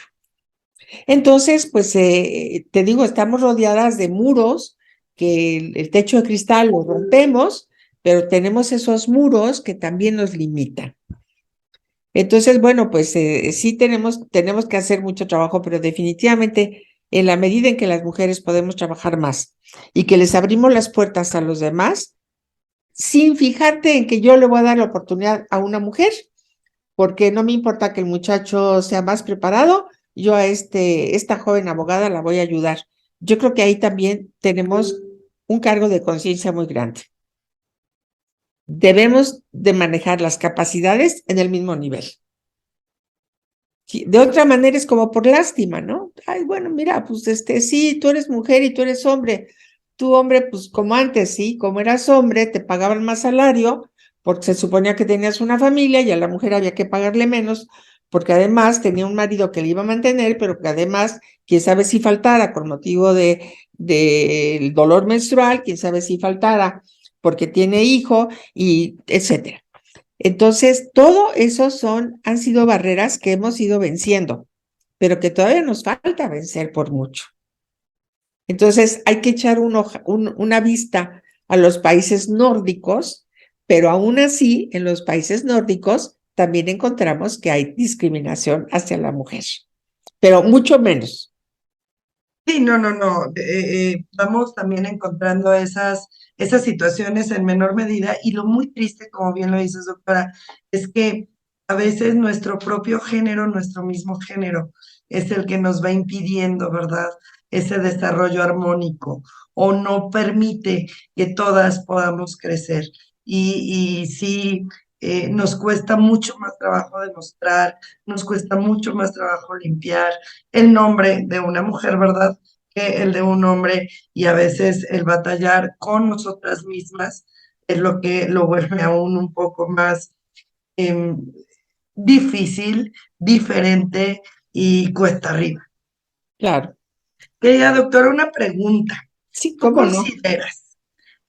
Entonces, pues te digo, estamos rodeadas de muros que el techo de cristal lo rompemos, pero tenemos esos muros que también nos limitan. Entonces, bueno, pues sí tenemos que hacer mucho trabajo, pero definitivamente en la medida en que las mujeres podemos trabajar más y que les abrimos las puertas a los demás, sin fijarte en que yo le voy a dar la oportunidad a una mujer, porque no me importa que el muchacho sea más preparado, yo a esta joven abogada la voy a ayudar. yo creo que ahí también tenemos un cargo de conciencia muy grande. Debemos de manejar las capacidades en el mismo nivel. Sí, de otra manera es como por lástima, ¿no? Ay, bueno, mira, pues sí, tú eres mujer y tú eres hombre. Tú, hombre, pues como antes, sí, como eras hombre, te pagaban más salario porque se suponía que tenías una familia y a la mujer había que pagarle menos porque además tenía un marido que le iba a mantener, pero que además, quién sabe si faltara con motivo del dolor menstrual, quién sabe si faltara porque tiene hijo y etcétera. Entonces, todo eso han sido barreras que hemos ido venciendo, pero que todavía nos falta vencer por mucho. Entonces, hay que echar una vista a los países nórdicos, pero aún así, en los países nórdicos también encontramos que hay discriminación hacia la mujer, pero mucho menos. Sí, no. Vamos también encontrando esas situaciones en menor medida y lo muy triste, como bien lo dices, doctora, es que a veces nuestro propio género, nuestro mismo género, es el que nos va impidiendo, ¿verdad? Ese desarrollo armónico o no permite que todas podamos crecer. Y sí, nos cuesta mucho más trabajo demostrar, nos cuesta mucho más trabajo limpiar el nombre de una mujer, ¿verdad? Que el de un hombre y a veces el batallar con nosotras mismas es lo que lo vuelve aún un poco más eh, difícil, diferente y cuesta arriba. Claro, Querida doctora, una pregunta. sí, ¿Tú cómo no. consideras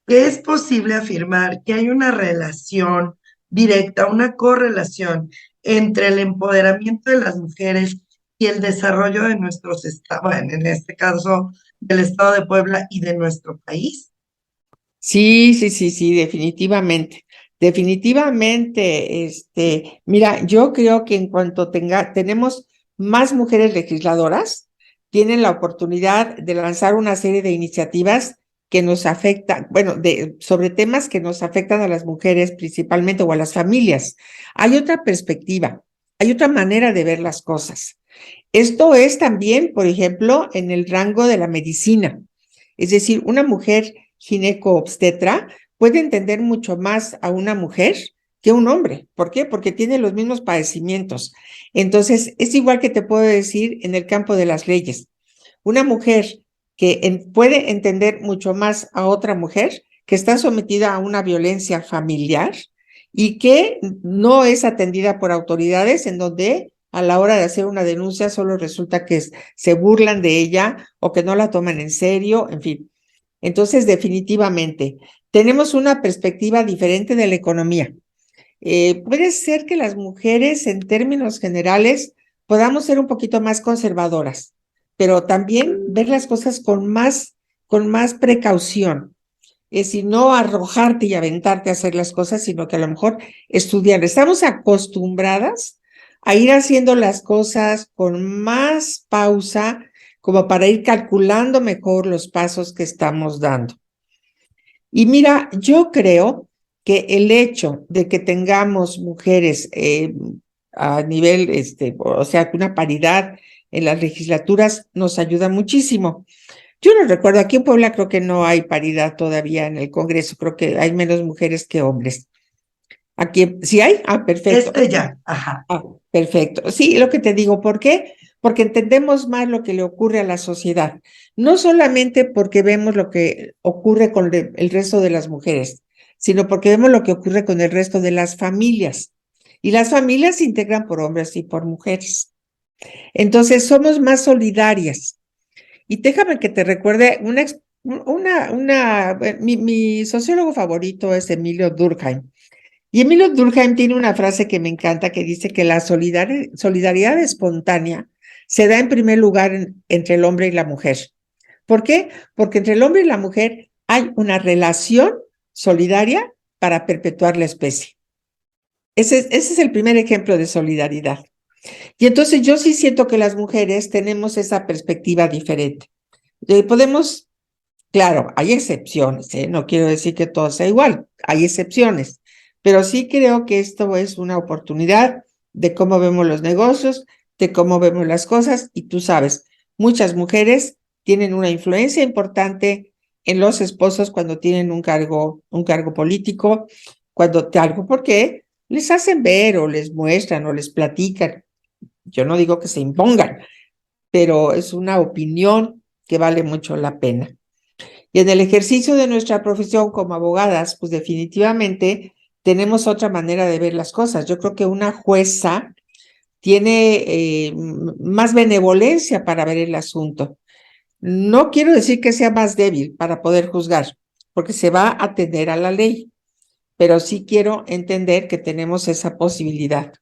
que es posible afirmar que hay una relación directa, una correlación entre el empoderamiento de las mujeres y el desarrollo de nuestros estados, bueno, en este caso del estado de Puebla y de nuestro país? Sí, definitivamente. Definitivamente, mira, yo creo que en cuanto tenemos más mujeres legisladoras, tienen la oportunidad de lanzar una serie de iniciativas que nos afectan, bueno, sobre temas que nos afectan a las mujeres principalmente o a las familias. Hay otra perspectiva, hay otra manera de ver las cosas. Esto es también, por ejemplo, en el rango de la medicina. Es decir, una mujer gineco-obstetra puede entender mucho más a una mujer que un hombre. ¿Por qué? Porque tiene los mismos padecimientos. Entonces, es igual que te puedo decir en el campo de las leyes. Una mujer que puede entender mucho más a otra mujer que está sometida a una violencia familiar y que no es atendida por autoridades en donde a la hora de hacer una denuncia solo resulta que se burlan de ella o que no la toman en serio, en fin. Entonces, definitivamente, tenemos una perspectiva diferente de la economía. Puede ser que las mujeres, en términos generales, podamos ser un poquito más conservadoras, pero también ver las cosas con más precaución. Es decir, no arrojarte y aventarte a hacer las cosas, sino que a lo mejor estudiar. Estamos acostumbradas a ir haciendo las cosas con más pausa, como para ir calculando mejor los pasos que estamos dando. Y mira, yo creo que el hecho de que tengamos mujeres a nivel, o sea, una paridad en las legislaturas nos ayuda muchísimo. Yo no recuerdo, aquí en Puebla creo que no hay paridad todavía en el Congreso, creo que hay menos mujeres que hombres. Aquí, ¿sí hay? Ah, perfecto. Ya, ajá. Ah, perfecto. Sí, lo que te digo, ¿por qué? Porque entendemos más lo que le ocurre a la sociedad, no solamente porque vemos lo que ocurre con el resto de las mujeres, sino porque vemos lo que ocurre con el resto de las familias. Y las familias se integran por hombres y por mujeres. Entonces, somos más solidarias. Y déjame que te recuerde mi sociólogo favorito es Emilio Durkheim. Y Emilio Durkheim tiene una frase que me encanta que dice que la solidaridad espontánea se da en primer lugar entre el hombre y la mujer. ¿Por qué? Porque entre el hombre y la mujer hay una relación solidaria para perpetuar la especie. Ese es el primer ejemplo de solidaridad. Y entonces yo sí siento que las mujeres tenemos esa perspectiva diferente. Podemos, claro, hay excepciones, ¿eh? No quiero decir que todo sea igual, hay excepciones, pero sí creo que esto es una oportunidad de cómo vemos los negocios, de cómo vemos las cosas, y tú sabes, muchas mujeres tienen una influencia importante en los esposos cuando tienen un cargo político, porque les hacen ver o les muestran o les platican. Yo no digo que se impongan, pero es una opinión que vale mucho la pena. Y en el ejercicio de nuestra profesión como abogadas, pues definitivamente tenemos otra manera de ver las cosas. Yo creo que una jueza tiene más benevolencia para ver el asunto. No quiero decir que sea más débil para poder juzgar, porque se va a atender a la ley, pero sí quiero entender que tenemos esa posibilidad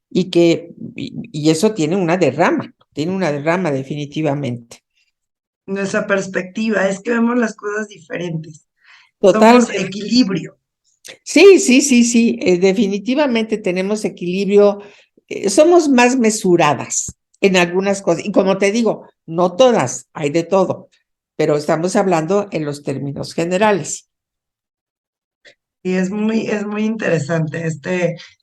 y eso tiene una derrama definitivamente. Nuestra perspectiva es que vemos las cosas diferentes. Somos Totalmente. equilibrio. Sí, definitivamente tenemos equilibrio, somos más mesuradas en algunas cosas. Y como te digo, no todas, hay de todo, pero estamos hablando en los términos generales. Y es muy interesante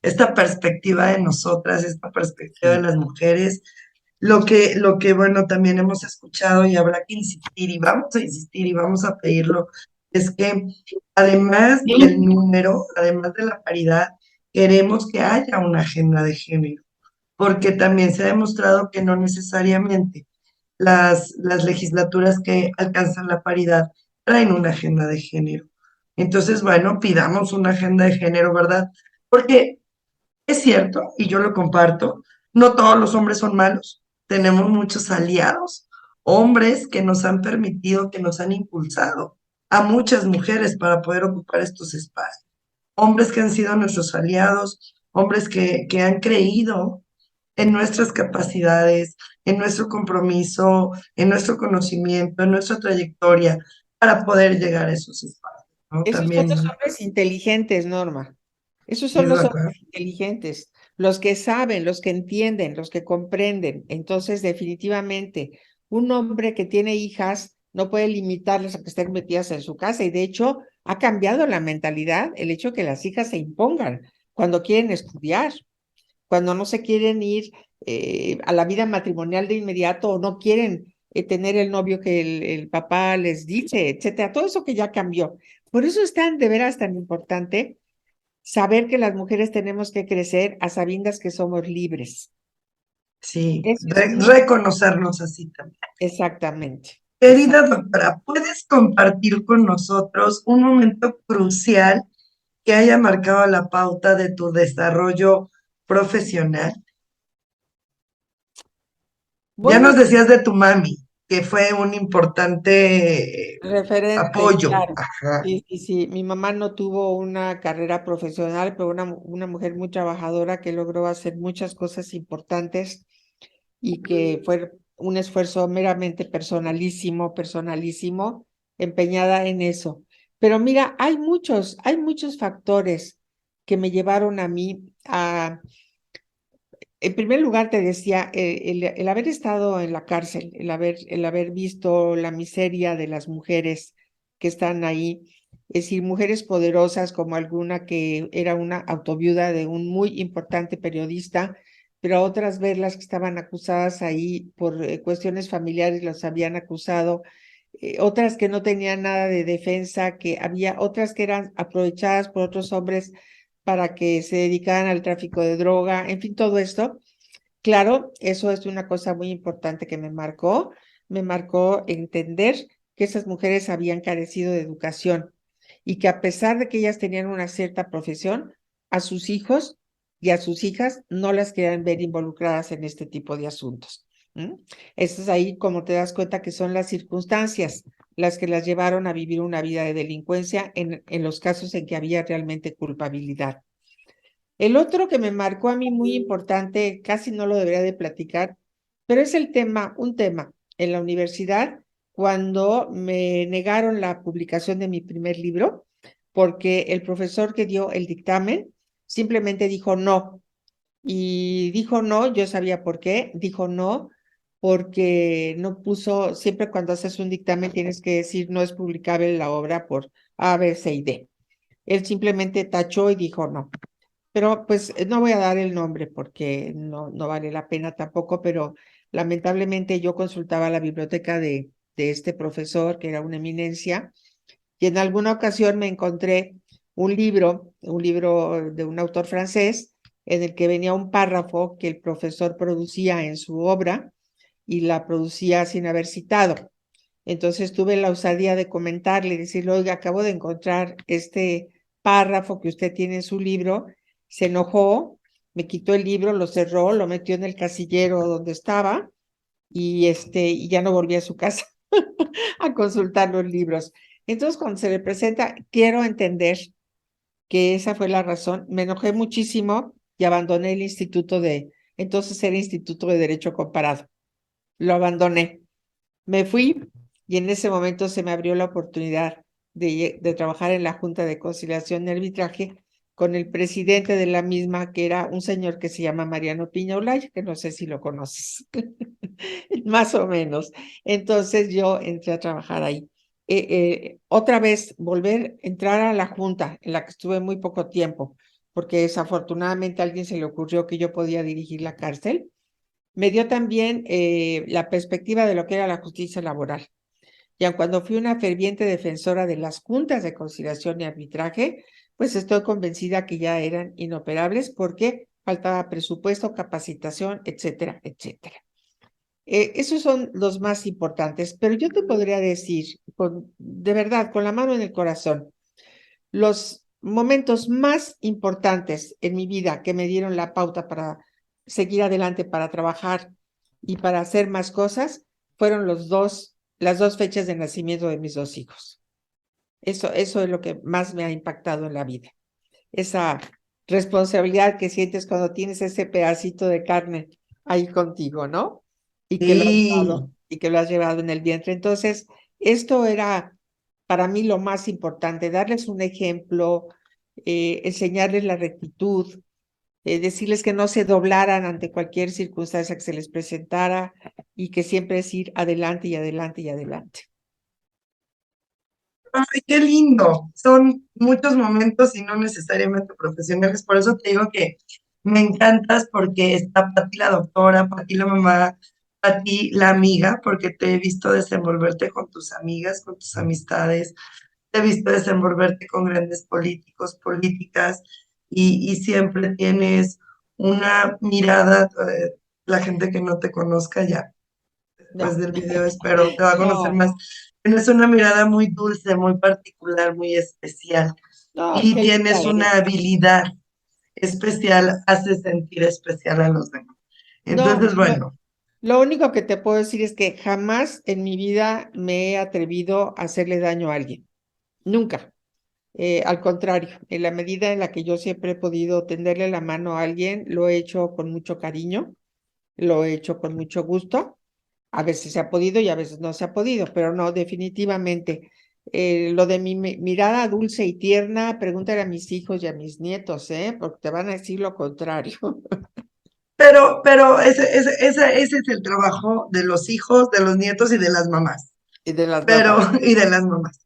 esta perspectiva de nosotras, esta perspectiva de Sí. las mujeres. Bueno, también hemos escuchado y habrá que insistir y vamos a insistir y vamos a pedirlo, es que además del número, además de la paridad, queremos que haya una agenda de género, porque también se ha demostrado que no necesariamente las legislaturas que alcanzan la paridad traen una agenda de género. Entonces, bueno, pidamos una agenda de género, ¿verdad? Porque es cierto, y yo lo comparto, no todos los hombres son malos. Tenemos muchos aliados, hombres que nos han permitido, que nos han impulsado a muchas mujeres para poder ocupar estos espacios. Hombres que han sido nuestros aliados, hombres que han creído en nuestras capacidades, en nuestro compromiso, en nuestro conocimiento, en nuestra trayectoria para poder llegar a esos espacios, ¿no? Esos son los También, hombres inteligentes, Norma. Esos ¿sí son es de los hombres acuerdo? inteligentes, los que saben, los que entienden, los que comprenden. Entonces, definitivamente, un hombre que tiene hijas no puede limitarles a que estén metidas en su casa. Y de hecho, ha cambiado la mentalidad el hecho de que las hijas se impongan cuando quieren estudiar, cuando no se quieren ir a la vida matrimonial de inmediato o no quieren tener el novio que el papá les dice, etcétera. Todo eso que ya cambió. Por eso es tan, de veras, tan importante saber que las mujeres tenemos que crecer a sabiendas que somos libres. Sí, Eso es muy reconocernos así también. exactamente. Querida doctora, ¿puedes compartir con nosotros un momento crucial que haya marcado la pauta de tu desarrollo profesional? Ya Bueno, nos decías de tu mami, que fue un importante referente, apoyo. claro. Ajá. Sí. Mi mamá no tuvo una carrera profesional, pero una mujer muy trabajadora que logró hacer muchas cosas importantes y que fue un esfuerzo meramente personalísimo, empeñada en eso. Pero mira, hay muchos factores que me llevaron a mí en primer lugar te decía, el haber estado en la cárcel, el haber visto la miseria de las mujeres que están ahí, es decir, mujeres poderosas como alguna que era una autoviuda de un muy importante periodista, pero otras verlas que estaban acusadas ahí por cuestiones familiares, las habían acusado, otras que no tenían nada de defensa, que había otras que eran aprovechadas por otros hombres para que se dedicaran al tráfico de droga, en fin, todo esto. Claro, eso es una cosa muy importante que me marcó entender que esas mujeres habían carecido de educación y que a pesar de que ellas tenían una cierta profesión, a sus hijos y a sus hijas no las querían ver involucradas en este tipo de asuntos. Eso es ahí como te das cuenta que son las circunstancias las que las llevaron a vivir una vida de delincuencia en los casos en que había realmente culpabilidad. El otro que me marcó a mí muy importante, casi no lo debería de platicar, pero es un tema en la universidad cuando me negaron la publicación de mi primer libro, porque el profesor que dio el dictamen simplemente dijo no. Y dijo no, yo sabía por qué, dijo no, porque no puso, siempre cuando haces un dictamen tienes que decir no es publicable la obra por A, B, C y D. Él simplemente tachó y dijo no. Pero pues no voy a dar el nombre porque no vale la pena tampoco, pero lamentablemente yo consultaba la biblioteca de este profesor, que era una eminencia, y en alguna ocasión me encontré un libro de un autor francés, en el que venía un párrafo que el profesor producía en su obra y la producía sin haber citado. Entonces tuve la osadía de comentarle y decirle, oiga, acabo de encontrar este párrafo que usted tiene en su libro. Se enojó, me quitó el libro, lo cerró, lo metió en el casillero donde estaba y ya no volví a su casa a consultar los libros. Entonces, cuando se le presenta, quiero entender que esa fue la razón. Me enojé muchísimo y abandoné el entonces era Instituto de Derecho Comparado. Lo abandoné. Me fui y en ese momento se me abrió la oportunidad de trabajar en la Junta de Conciliación y Arbitraje con el presidente de la misma, que era un señor que se llama Mariano Piña Olaya, que no sé si lo conoces, más o menos. Entonces yo entré a trabajar ahí. Otra vez, entrar a la Junta, en la que estuve muy poco tiempo, porque desafortunadamente a alguien se le ocurrió que yo podía dirigir la cárcel, me dio también la perspectiva de lo que era la justicia laboral. Y aun cuando fui una ferviente defensora de las juntas de conciliación y arbitraje, pues estoy convencida que ya eran inoperables porque faltaba presupuesto, capacitación, etcétera, etcétera. Esos son los más importantes, pero yo te podría decir, de verdad, con la mano en el corazón, los momentos más importantes en mi vida que me dieron la pauta para seguir adelante, para trabajar y para hacer más cosas, fueron las dos fechas de nacimiento de mis dos hijos. Eso es lo que más me ha impactado en la vida. Esa responsabilidad que sientes cuando tienes ese pedacito de carne ahí contigo, ¿no? Sí. Y que lo has llevado en el vientre. Entonces, esto era para mí lo más importante, darles un ejemplo, enseñarles la rectitud, decirles que no se doblaran ante cualquier circunstancia que se les presentara y que siempre es ir adelante y adelante y adelante. Ay, qué lindo. Son muchos momentos y no necesariamente profesionales. Por eso te digo que me encantas porque está Pati la doctora, Pati la mamá, Pati la amiga, porque te he visto desenvolverte con tus amigas, con tus amistades, te he visto desenvolverte con grandes políticos, políticas y siempre tienes una mirada, la gente que no te conozca ya después No, del video, espero te va a conocer no, más. Tienes una mirada muy dulce, muy particular, muy especial no, y qué linda tienes una eres. habilidad especial, hace sentir especial a los demás. No, Entonces, bueno, lo único que te puedo decir es que jamás en mi vida me he atrevido a hacerle daño a alguien. Nunca. Al contrario, en la medida en la que yo siempre he podido tenderle la mano a alguien, lo he hecho con mucho cariño, lo he hecho con mucho gusto. A veces se ha podido y a veces no se ha podido, pero no, definitivamente. Lo de mi mirada dulce y tierna, pregúntale a mis hijos y a mis nietos, porque te van a decir lo contrario. pero ese es el trabajo de los hijos, de los nietos y de las mamás, Y de las pero, mamás. y de las mamás.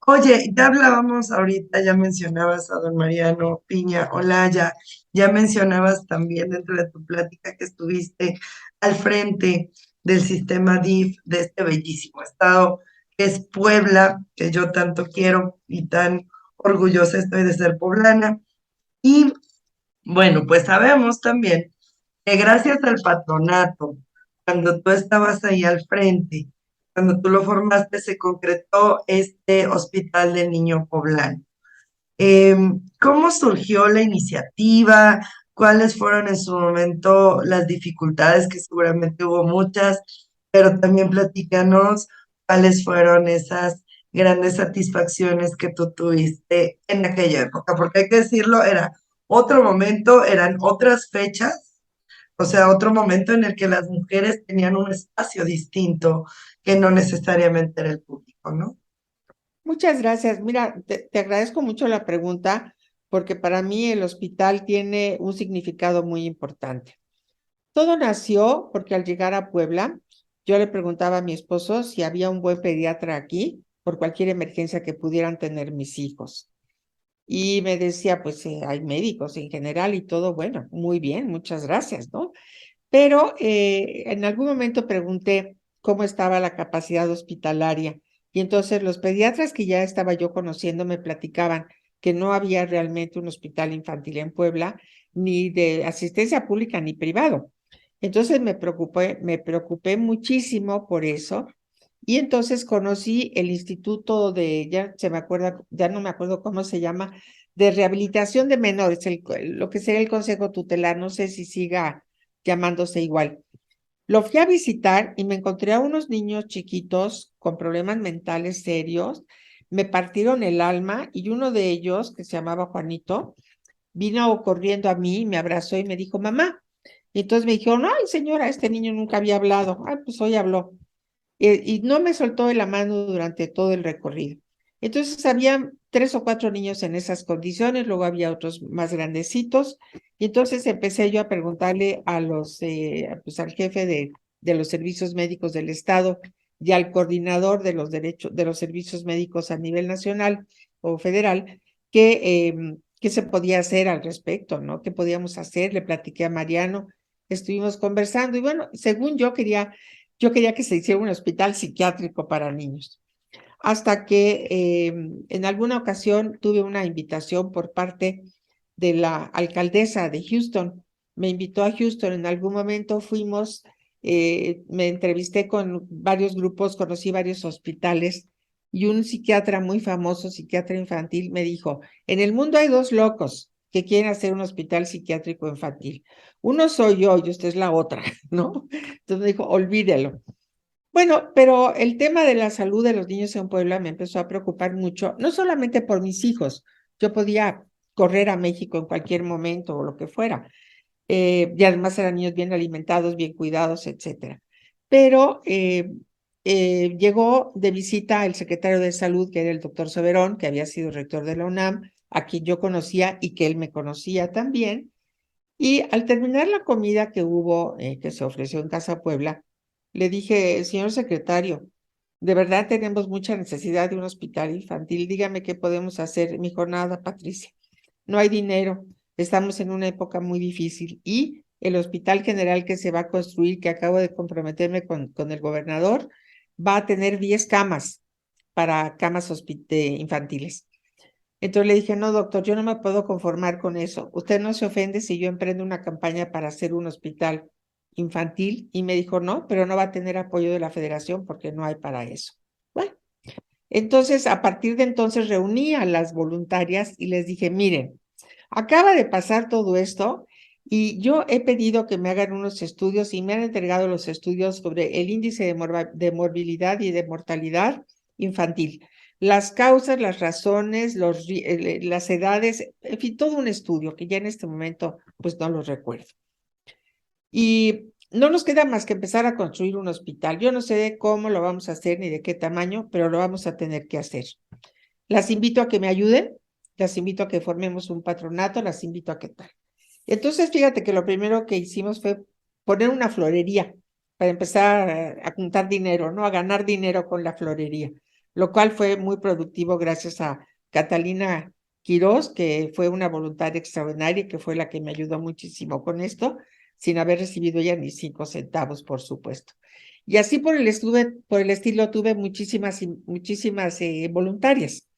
Oye, ya hablábamos ahorita, ya mencionabas a don Mariano Piña Olaya, ya mencionabas también dentro de tu plática que estuviste al frente del sistema DIF de este bellísimo estado que es Puebla, que yo tanto quiero y tan orgullosa estoy de ser poblana. Y bueno, pues sabemos también que gracias al patronato, cuando tú estabas ahí al frente, cuando tú lo formaste, se concretó este Hospital del Niño Poblano. ¿Cómo surgió la iniciativa? ¿Cuáles fueron en su momento las dificultades? Que seguramente hubo muchas, pero también platícanos cuáles fueron esas grandes satisfacciones que tú tuviste en aquella época, porque hay que decirlo, era otro momento, eran otras fechas, o sea, otro momento en el que las mujeres tenían un espacio distinto que no necesariamente era el público, ¿no? Muchas gracias. Mira, te agradezco mucho la pregunta porque para mí el hospital tiene un significado muy importante. Todo nació porque al llegar a Puebla, yo le preguntaba a mi esposo si había un buen pediatra aquí por cualquier emergencia que pudieran tener mis hijos. Y me decía, pues hay médicos en general y todo, bueno, muy bien, muchas gracias, ¿no? Pero en algún momento pregunté, cómo estaba la capacidad hospitalaria. Y entonces los pediatras que ya estaba yo conociendo me platicaban que no había realmente un hospital infantil en Puebla, ni de asistencia pública ni privado. Entonces me preocupé muchísimo por eso. Y entonces conocí el instituto ya no me acuerdo cómo se llama, de rehabilitación de menores, lo que sería el consejo tutelar, no sé si siga llamándose igual. Lo fui a visitar y me encontré a unos niños chiquitos con problemas mentales serios, me partieron el alma y uno de ellos, que se llamaba Juanito, vino corriendo a mí, me abrazó y me dijo, mamá. Y entonces me dijeron, ay señora, este niño nunca había hablado. Ay, pues hoy habló. Y no me soltó de la mano durante todo el recorrido. Entonces había 3 o 4 niños en esas condiciones, luego había otros más grandecitos, y entonces empecé yo a preguntarle pues al jefe de los servicios médicos del Estado y al coordinador de de los servicios médicos a nivel nacional o federal, qué se podía hacer al respecto, ¿no? ¿Qué podíamos hacer? Le platiqué a Mariano, estuvimos conversando, y bueno, según yo quería que se hiciera un hospital psiquiátrico para niños, hasta que en alguna ocasión tuve una invitación por parte de la alcaldesa de Houston. Me invitó a Houston, en algún momento fuimos, me entrevisté con varios grupos, conocí varios hospitales y un psiquiatra muy famoso, psiquiatra infantil, me dijo, en el mundo hay 2 locos que quieren hacer un hospital psiquiátrico infantil. Uno soy yo y usted es la otra, ¿no? Entonces me dijo, olvídelo. Bueno, pero el tema de la salud de los niños en Puebla me empezó a preocupar mucho, no solamente por mis hijos, yo podía correr a México en cualquier momento o lo que fuera, y además eran niños bien alimentados, bien cuidados, etcétera. Pero llegó de visita el secretario de Salud, que era el doctor Soberón, que había sido rector de la UNAM, a quien yo conocía y que él me conocía también, y al terminar la comida que hubo, que se ofreció en Casa Puebla, le dije, señor secretario, de verdad tenemos mucha necesidad de un hospital infantil. Dígame qué podemos hacer. Mi jornada, Patricia. No hay dinero. Estamos en una época muy difícil y el hospital general que se va a construir, que acabo de comprometerme con el gobernador, va a tener 10 camas para camas infantiles. Entonces le dije, no, doctor, yo no me puedo conformar con eso. Usted no se ofende si yo emprendo una campaña para hacer un hospital infantil. Y me dijo, no, pero no va a tener apoyo de la federación porque no hay para eso. Bueno, entonces a partir de entonces reuní a las voluntarias y les dije, miren, acaba de pasar todo esto y yo he pedido que me hagan unos estudios y me han entregado los estudios sobre el índice de morbilidad y de mortalidad infantil. Las causas, las razones, las edades, en fin, todo un estudio que ya en este momento pues no los recuerdo. Y no nos queda más que empezar a construir un hospital. Yo no sé cómo lo vamos a hacer ni de qué tamaño, pero lo vamos a tener que hacer. Las invito a que me ayuden, las invito a que formemos un patronato, las invito a que tal. Entonces, fíjate que lo primero que hicimos fue poner una florería para empezar a juntar dinero, ¿no? A ganar dinero con la florería, lo cual fue muy productivo gracias a Catalina Quirós, que fue una voluntaria extraordinaria y que fue la que me ayudó muchísimo con esto, sin haber recibido ya ni 5 centavos, por supuesto. Y así por el estilo tuve muchísimas voluntarias.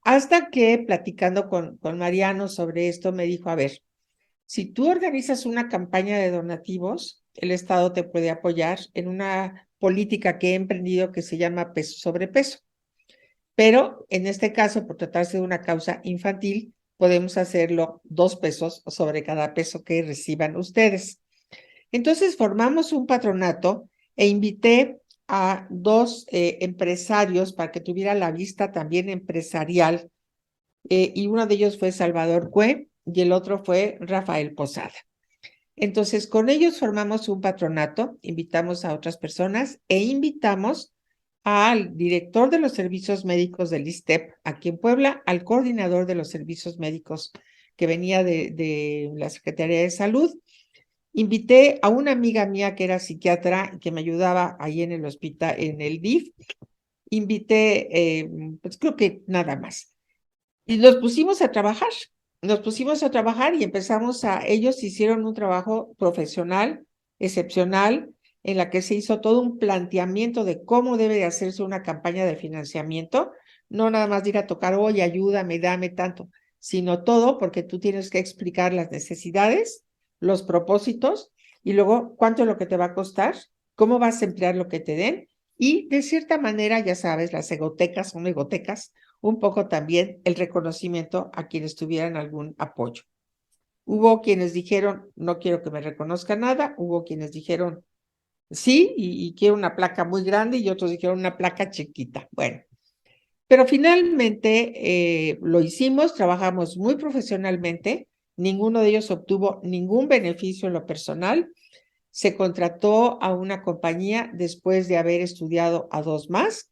Hasta que platicando con Mariano sobre esto, me dijo, a ver, si tú organizas una campaña de donativos, el Estado te puede apoyar en una política que he emprendido que se llama peso sobre peso. Pero en este caso, por tratarse de una causa infantil, podemos hacerlo 2 pesos sobre cada peso que reciban ustedes. Entonces formamos un patronato e invité a 2 empresarios para que tuviera la vista también empresarial, y uno de ellos fue Salvador Cue y el otro fue Rafael Posada. Entonces, con ellos formamos un patronato, invitamos a otras personas e invitamos al director de los servicios médicos del ISSSTEP aquí en Puebla, al coordinador de los servicios médicos que venía de la Secretaría de Salud. Invité a una amiga mía que era psiquiatra y que me ayudaba ahí en el hospital, en el DIF. Invité, pues creo que nada más. Y nos pusimos a trabajar y ellos hicieron un trabajo profesional, excepcional, en la que se hizo todo un planteamiento de cómo debe de hacerse una campaña de financiamiento, no nada más de ir a tocar, oye, ayúdame, dame tanto, sino todo, porque tú tienes que explicar las necesidades, los propósitos, y luego cuánto es lo que te va a costar, cómo vas a emplear lo que te den, y de cierta manera, ya sabes, las egotecas son egotecas, un poco también el reconocimiento a quienes tuvieran algún apoyo. Hubo quienes dijeron, no quiero que me reconozca nada, hubo quienes dijeron, sí, y quiero una placa muy grande, y otros dijeron una placa chiquita. Bueno, pero finalmente lo hicimos, trabajamos muy profesionalmente, ninguno de ellos obtuvo ningún beneficio en lo personal, se contrató a una compañía después de haber estudiado a dos más,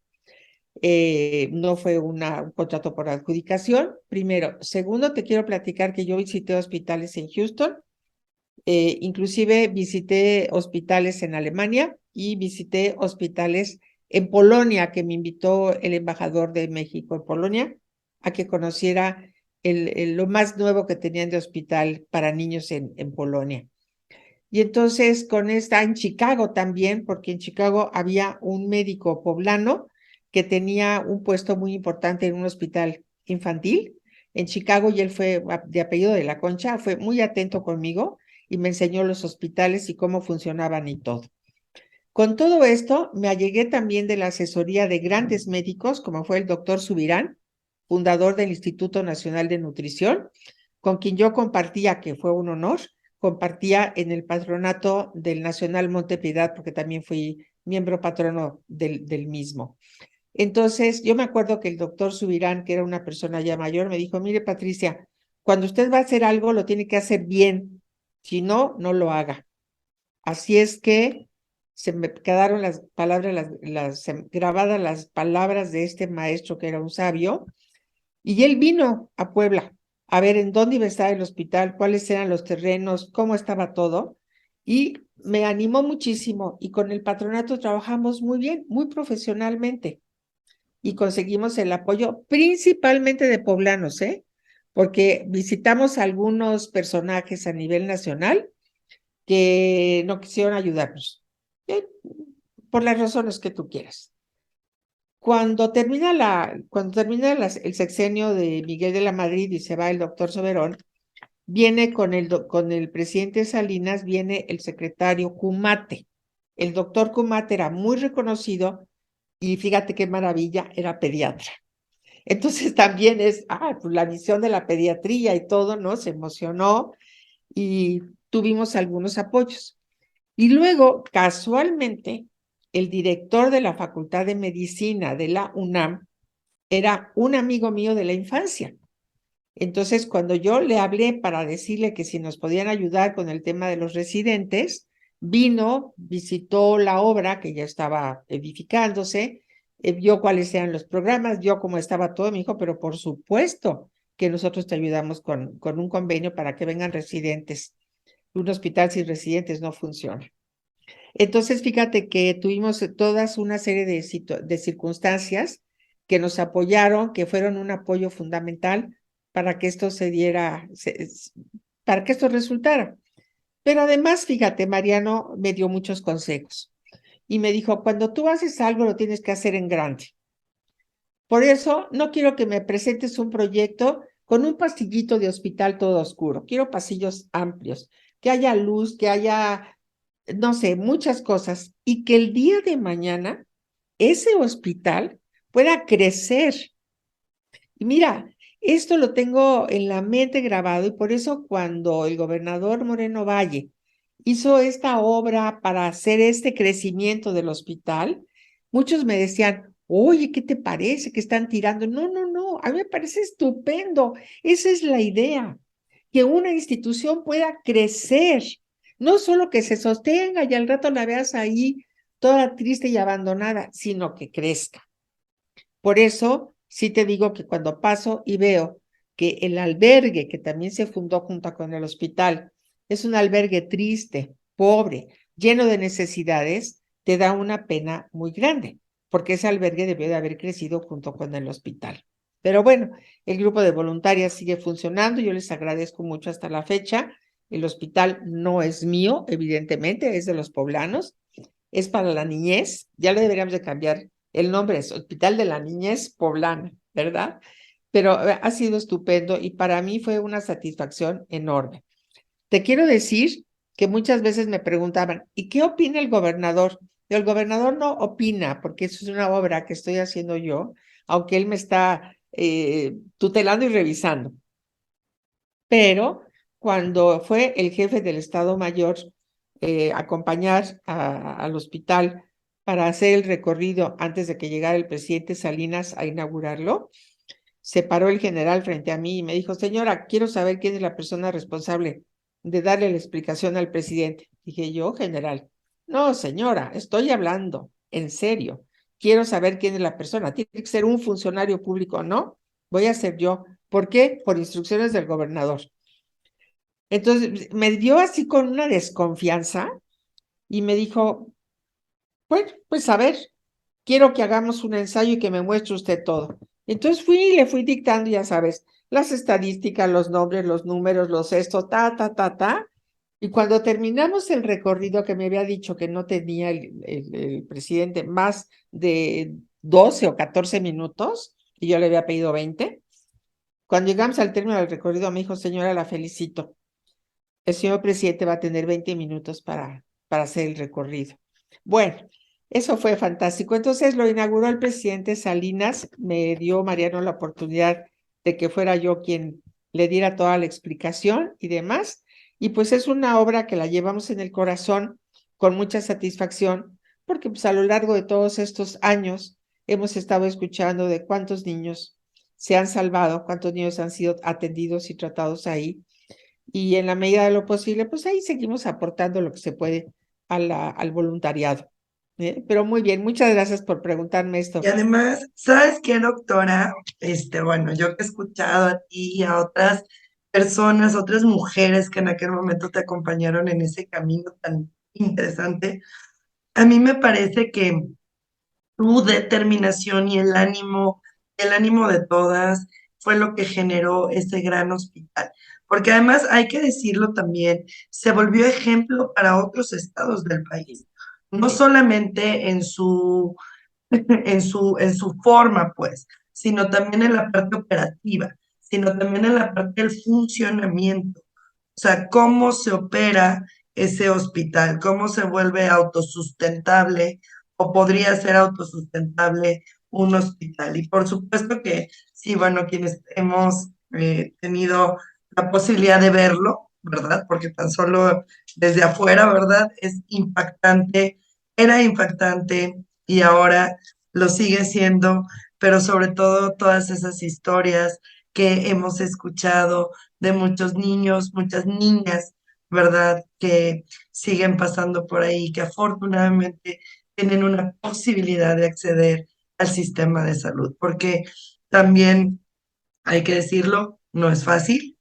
no fue un contrato por adjudicación, primero. Segundo, te quiero platicar que yo visité hospitales en Houston, inclusive visité hospitales en Alemania y visité hospitales en Polonia, que me invitó el embajador de México en Polonia a que conociera lo más nuevo que tenían de hospital para niños en Polonia. Y entonces en Chicago también, porque en Chicago había un médico poblano que tenía un puesto muy importante en un hospital infantil en Chicago, y él fue de apellido de la Concha, fue muy atento conmigo y me enseñó los hospitales y cómo funcionaban y todo. Con todo esto, me allegué también de la asesoría de grandes médicos, como fue el doctor Subirán, fundador del Instituto Nacional de Nutrición, con quien yo compartía, que fue un honor, compartía en el patronato del Nacional Montepiedad, porque también fui miembro patrono del mismo. Entonces, yo me acuerdo que el doctor Subirán, que era una persona ya mayor, me dijo, mire, Patricia, cuando usted va a hacer algo, lo tiene que hacer bien, si no, no lo haga. Así es que se me quedaron las palabras, grabadas las palabras de este maestro que era un sabio, y él vino a Puebla a ver en dónde iba a estar el hospital, cuáles eran los terrenos, cómo estaba todo, y me animó muchísimo, y con el patronato trabajamos muy bien, muy profesionalmente, y conseguimos el apoyo principalmente de poblanos, porque visitamos algunos personajes a nivel nacional que no quisieron ayudarnos, por las razones que tú quieras. Cuando termina el sexenio de Miguel de la Madrid y se va el doctor Soberón, viene con el presidente Salinas, viene el secretario Cumate. El doctor Cumate era muy reconocido y fíjate qué maravilla, era pediatra. Entonces también pues la visión de la pediatría y todo, ¿no? Se emocionó y tuvimos algunos apoyos. Y luego, casualmente, el director de la Facultad de Medicina de la UNAM era un amigo mío de la infancia. Entonces, cuando yo le hablé para decirle que si nos podían ayudar con el tema de los residentes, vino, visitó la obra que ya estaba edificándose, vio cuáles eran los programas, vio cómo estaba todo, me dijo, pero por supuesto que nosotros te ayudamos con un convenio para que vengan residentes. Un hospital sin residentes no funciona. Entonces, fíjate que tuvimos todas una serie de circunstancias que nos apoyaron, que fueron un apoyo fundamental para que esto para que esto resultara. Pero además, fíjate, Mariano me dio muchos consejos y me dijo, cuando tú haces algo, lo tienes que hacer en grande. Por eso, no quiero que me presentes un proyecto con un pastillito de hospital todo oscuro. Quiero pasillos amplios, que haya luz, que haya, no sé, muchas cosas, y que el día de mañana ese hospital pueda crecer. Y mira, esto lo tengo en la mente grabado, y por eso cuando el gobernador Moreno Valle hizo esta obra para hacer este crecimiento del hospital, muchos me decían, oye, ¿qué te parece que están tirando? No, no, no, a mí me parece estupendo. Esa es la idea, que una institución pueda crecer, no solo que se sostenga y al rato la veas ahí toda triste y abandonada, sino que crezca. Por eso, sí te digo que cuando paso y veo que el albergue, que también se fundó junto con el hospital, es un albergue triste, pobre, lleno de necesidades, te da una pena muy grande, porque ese albergue debió de haber crecido junto con el hospital. Pero bueno, el grupo de voluntarias sigue funcionando, yo les agradezco mucho hasta la fecha. El hospital no es mío, evidentemente, es de los poblanos. es para la niñez, ya le deberíamos de cambiar el nombre, es Hospital de la Niñez Poblana, ¿verdad? Pero ha sido estupendo y para mí fue una satisfacción enorme. Te quiero decir que muchas veces me preguntaban, ¿y qué opina el gobernador? El gobernador no opina, porque eso es una obra que estoy haciendo yo, aunque él me está tutelando y revisando. Pero cuando fue el jefe del Estado Mayor acompañar al hospital para hacer el recorrido antes de que llegara el presidente Salinas a inaugurarlo, se paró el general frente a mí y me dijo, señora, quiero saber quién es la persona responsable de darle la explicación al presidente. Dije yo, general, no, señora, estoy hablando en serio. Quiero saber quién es la persona. Tiene que ser un funcionario público, ¿no? Voy a ser yo. ¿Por qué? Por instrucciones del gobernador. Entonces me dio así con una desconfianza y me dijo, bueno, pues a ver, quiero que hagamos un ensayo y que me muestre usted todo. Entonces fui y le fui dictando, ya sabes, las estadísticas, los nombres, los números, los esto, ta. Y cuando terminamos el recorrido que me había dicho que no tenía el presidente más de 12 o 14 minutos, y yo le había pedido 20, cuando llegamos al término del recorrido me dijo, señora, la felicito. El señor presidente va a tener 20 minutos para hacer el recorrido. Bueno, eso fue fantástico. Entonces lo inauguró el presidente Salinas, me dio Mariano la oportunidad de que fuera yo quien le diera toda la explicación y demás. Y pues es una obra que la llevamos en el corazón con mucha satisfacción, porque pues a lo largo de todos estos años hemos estado escuchando de cuántos niños se han salvado, cuántos niños han sido atendidos y tratados ahí y en la medida de lo posible, pues ahí seguimos aportando lo que se puede al voluntariado. Pero muy bien, muchas gracias por preguntarme Y esto. además, ¿sabes qué, doctora? Bueno, yo que he escuchado a ti y a otras personas, otras mujeres que en aquel momento te acompañaron en ese camino tan interesante, a mí me parece que tu determinación y el ánimo de todas fue lo que generó ese gran hospital. Porque además, hay que decirlo también, se volvió ejemplo para otros estados del Sí, país, no sí, solamente en su forma, pues, sino también en la parte operativa, sino también en la parte del funcionamiento. O sea, cómo se opera ese hospital, cómo se vuelve autosustentable o podría ser autosustentable un hospital. Y por supuesto que sí, bueno, quienes hemos tenido la posibilidad de verlo, ¿verdad? Porque tan solo desde afuera, ¿verdad? Es impactante, era impactante y ahora lo sigue siendo, pero sobre todo todas esas historias que hemos escuchado de muchos niños, muchas niñas, ¿verdad? Que siguen pasando por ahí, que afortunadamente tienen una posibilidad de acceder al sistema de salud, porque también hay que decirlo, no es fácil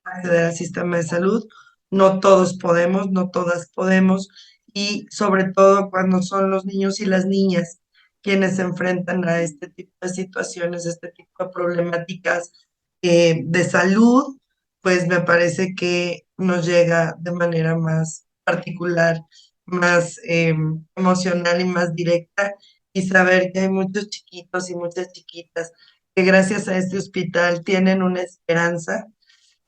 acceder al sistema de salud, no todos podemos, no todas podemos, y sobre todo cuando son los niños y las niñas quienes se enfrentan a este tipo de situaciones, este tipo de problemáticas de salud, pues me parece que nos llega de manera más particular, más emocional y más directa, y saber que hay muchos chiquitos y muchas chiquitas que gracias a este hospital tienen una esperanza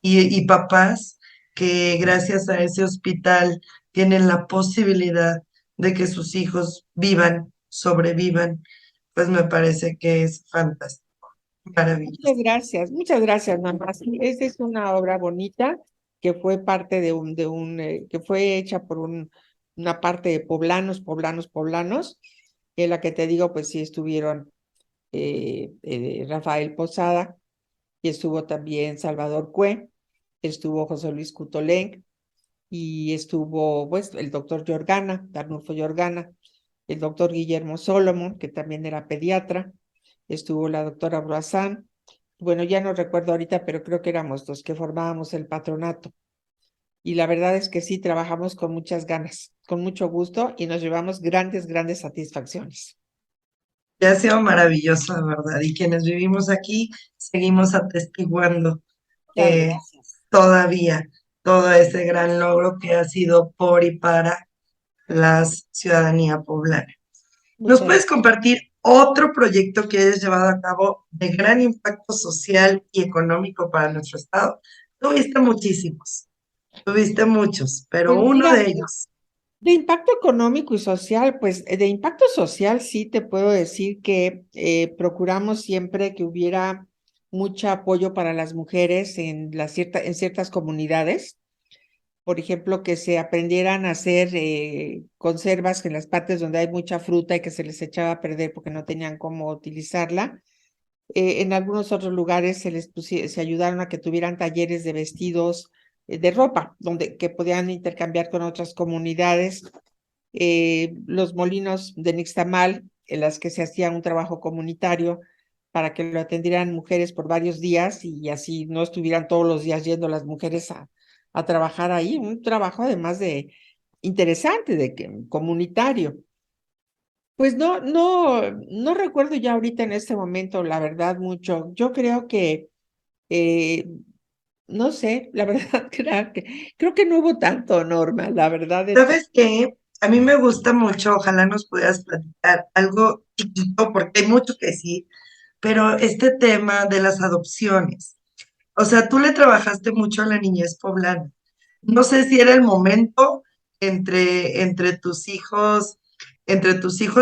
y papás que gracias a ese hospital tienen la posibilidad de que sus hijos vivan, sobrevivan, pues me parece que es fantástico, maravilloso. muchas gracias, mamá. Sí, esta es una obra bonita que fue parte que fue hecha por una parte de poblanos, en la que te digo, pues sí estuvieron Rafael Posada, y estuvo también Salvador Cue, estuvo José Luis Cutolén, y estuvo pues el doctor Yorgana, Arnulfo Yorgana, el doctor Guillermo Solomon, que también era pediatra, estuvo la doctora Broazán, bueno, ya no recuerdo ahorita, pero creo que éramos los que formábamos el patronato. Y la verdad es que sí, trabajamos con muchas ganas, con mucho gusto y nos llevamos grandes satisfacciones. Ya ha sido maravilloso, de verdad, y quienes vivimos aquí seguimos atestiguando Muchas eh, gracias. todavía todo ese gran logro que ha sido por y para la ciudadanía poblana. ¿Nos Muchas puedes gracias. compartir otro proyecto que hayas llevado a cabo de gran impacto social y económico para nuestro estado? Tuviste muchísimos, tuviste muchos, pero Pues uno mira, de ellos. de impacto económico y social, pues de impacto social sí te puedo decir que procuramos siempre que hubiera mucho apoyo para las mujeres en ciertas comunidades. Por ejemplo, que se aprendieran a hacer conservas en las partes donde hay mucha fruta y que se les echaba a perder porque no tenían cómo utilizarla. En algunos otros lugares se ayudaron a que tuvieran talleres de vestidos, de ropa, que podían intercambiar con otras comunidades. Los molinos de Nixtamal, en las que se hacía un trabajo comunitario para que lo atendieran mujeres por varios días y así no estuvieran todos los días yendo las mujeres a trabajar ahí. Un trabajo además de interesante, comunitario. Pues no recuerdo ya ahorita en este momento, la verdad, mucho. Yo creo que, eh, no sé, la verdad, creo que no hubo tanto, Norma, la verdad es que ¿Sabes qué? A mí me gusta mucho, ojalá nos pudieras platicar algo chiquito, porque hay mucho que decir, pero este tema de las adopciones. O sea, tú le trabajaste mucho a la niñez poblana. No sé si era el momento entre entre tus hijos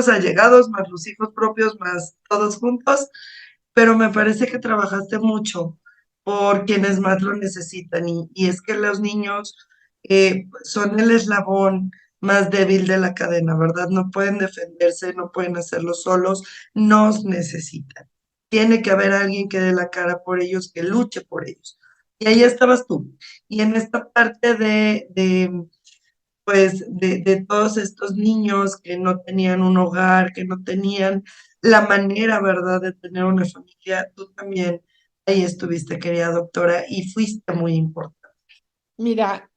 allegados, más los hijos propios, más todos juntos, pero me parece que trabajaste mucho por quienes más lo necesitan y es que los niños son el eslabón más débil de la cadena, ¿verdad? No pueden defenderse, no pueden hacerlo solos, nos necesitan. Tiene que haber alguien que dé la cara por ellos, que luche por ellos. Y ahí estabas tú. Y en esta parte de todos estos niños que no tenían un hogar, que no tenían la manera, ¿verdad?, de tener una familia. Tú también ahí estuviste, querida doctora, y fuiste muy importante. mira,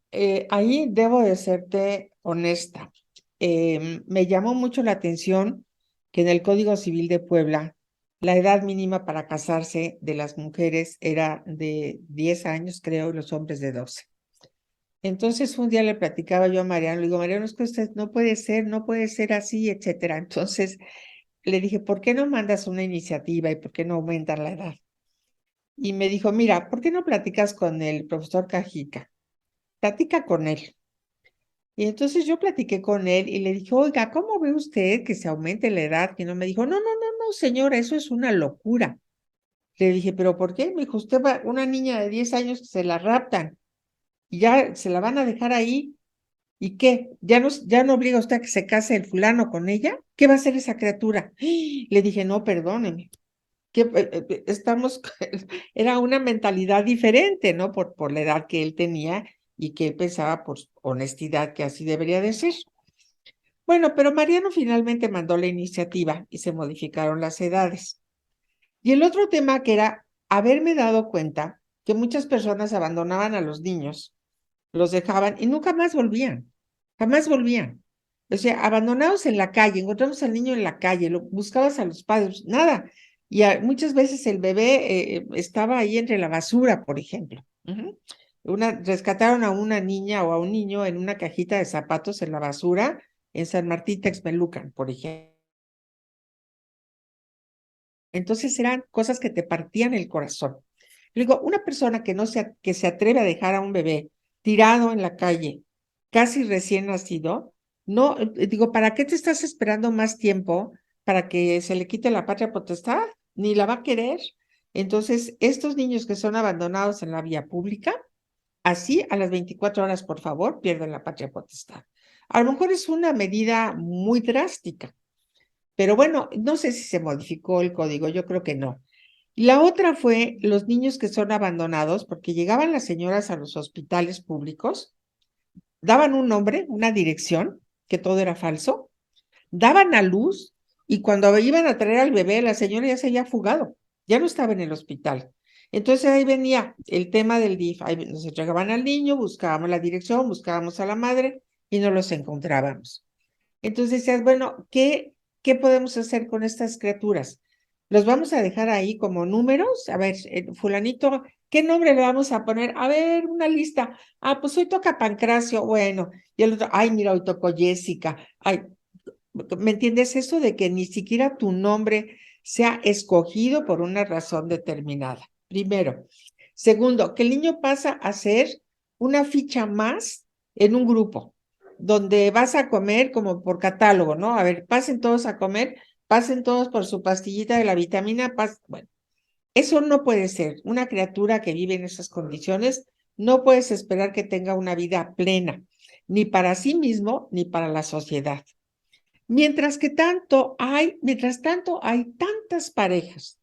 ahí debo de serte honesta. Me llamó mucho la atención que en el Código Civil de Puebla la edad mínima para casarse de las mujeres era de 10 años, creo, y los hombres de 12. Entonces un día le platicaba yo a Mariano, le digo, Mariano, es que usted no puede ser así, etcétera. Entonces le dije, ¿por qué no mandas una iniciativa y por qué no aumentan la edad? Y me dijo, mira, ¿por qué no platicas con el profesor Cajica? Platica con él. Y entonces yo platiqué con él y le dije, oiga, ¿cómo ve usted que se aumente la edad? Y no me dijo, no, señora, eso es una locura. Le dije, ¿pero por qué? Me dijo, usted va, una niña de 10 años que se la raptan y ya se la van a dejar ahí. ¿Y qué? Ya no obliga usted a que se case el fulano con ella? ¿Qué va a hacer esa criatura? Le dije, no, perdóneme. Que estamos, era una mentalidad diferente, ¿no? Por la edad que él tenía y que él pensaba por honestidad que así debería de ser. Bueno, pero Mariano finalmente mandó la iniciativa y se modificaron las edades. Y el otro tema que era haberme dado cuenta que muchas personas abandonaban a los niños, los dejaban y nunca más volvían, jamás volvían. O sea, abandonados en la calle, encontramos al niño en la calle, buscabas a los padres, nada. Y muchas veces el bebé estaba ahí entre la basura, por ejemplo. Rescataron a una niña o a un niño en una cajita de zapatos en la basura en San Martín Texmelucan, por ejemplo. Entonces eran cosas que te partían el corazón. Yo digo, una persona que se atreve a dejar a un bebé tirado en la calle, casi recién nacido, no, digo, ¿para qué te estás esperando más tiempo para que se le quite la patria potestad? Ni la va a querer. Entonces, estos niños que son abandonados en la vía pública, así a las 24 horas, por favor, pierden la patria potestad. A lo mejor es una medida muy drástica, pero bueno, no sé si se modificó el código, yo creo que no. La otra fue los niños que son abandonados, porque llegaban las señoras a los hospitales públicos, daban un nombre, una dirección, que todo era falso, daban a luz y cuando iban a traer al bebé, la señora ya se había fugado, ya no estaba en el hospital. Entonces ahí venía el tema del DIF, ahí nos entregaban al niño, buscábamos la dirección, buscábamos a la madre y no los encontrábamos. Entonces decías, bueno, ¿qué podemos hacer con estas criaturas? ¿Los vamos a dejar ahí como números? A ver, fulanito ¿Qué nombre le vamos a poner? A ver, una lista. Ah, pues hoy toca Pancracio, bueno. Y el otro, ay, mira, hoy tocó Jessica. Ay, ¿me entiendes? Eso de que ni siquiera tu nombre sea escogido por una razón determinada. Primero. Segundo, que el niño pasa a ser una ficha más en un grupo, donde vas a comer como por catálogo, ¿no? A ver, pasen todos a comer, pasen todos por su pastillita de la vitamina, bueno, eso no puede ser. Una criatura que vive en esas condiciones, no puedes esperar que tenga una vida plena, ni para sí mismo, ni para la sociedad. Mientras tanto hay tantas parejas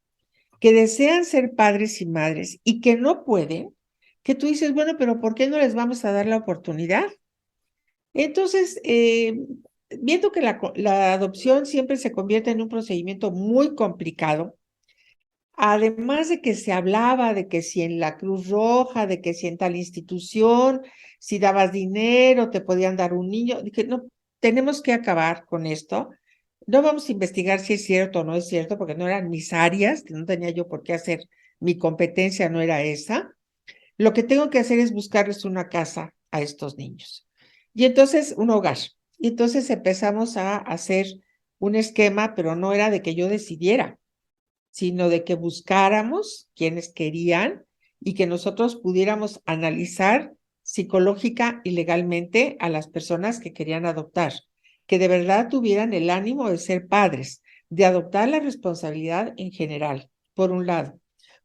que desean ser padres y madres y que no pueden, que tú dices, bueno, pero ¿por qué no les vamos a dar la oportunidad? Entonces, viendo que la adopción siempre se convierte en un procedimiento muy complicado, además de que se hablaba de que si en la Cruz Roja, de que si en tal institución, si dabas dinero, te podían dar un niño, dije, no, tenemos que acabar con esto. No vamos a investigar si es cierto o no es cierto, porque no eran mis áreas, no tenía yo por qué hacer, mi competencia no era esa. Lo que tengo que hacer es buscarles una casa a estos niños. Y entonces, un hogar. Y entonces empezamos a hacer un esquema, pero no era de que yo decidiera, sino de que buscáramos quienes querían y que nosotros pudiéramos analizar psicológica y legalmente a las personas que querían adoptar, que de verdad tuvieran el ánimo de ser padres, de adoptar la responsabilidad en general, por un lado.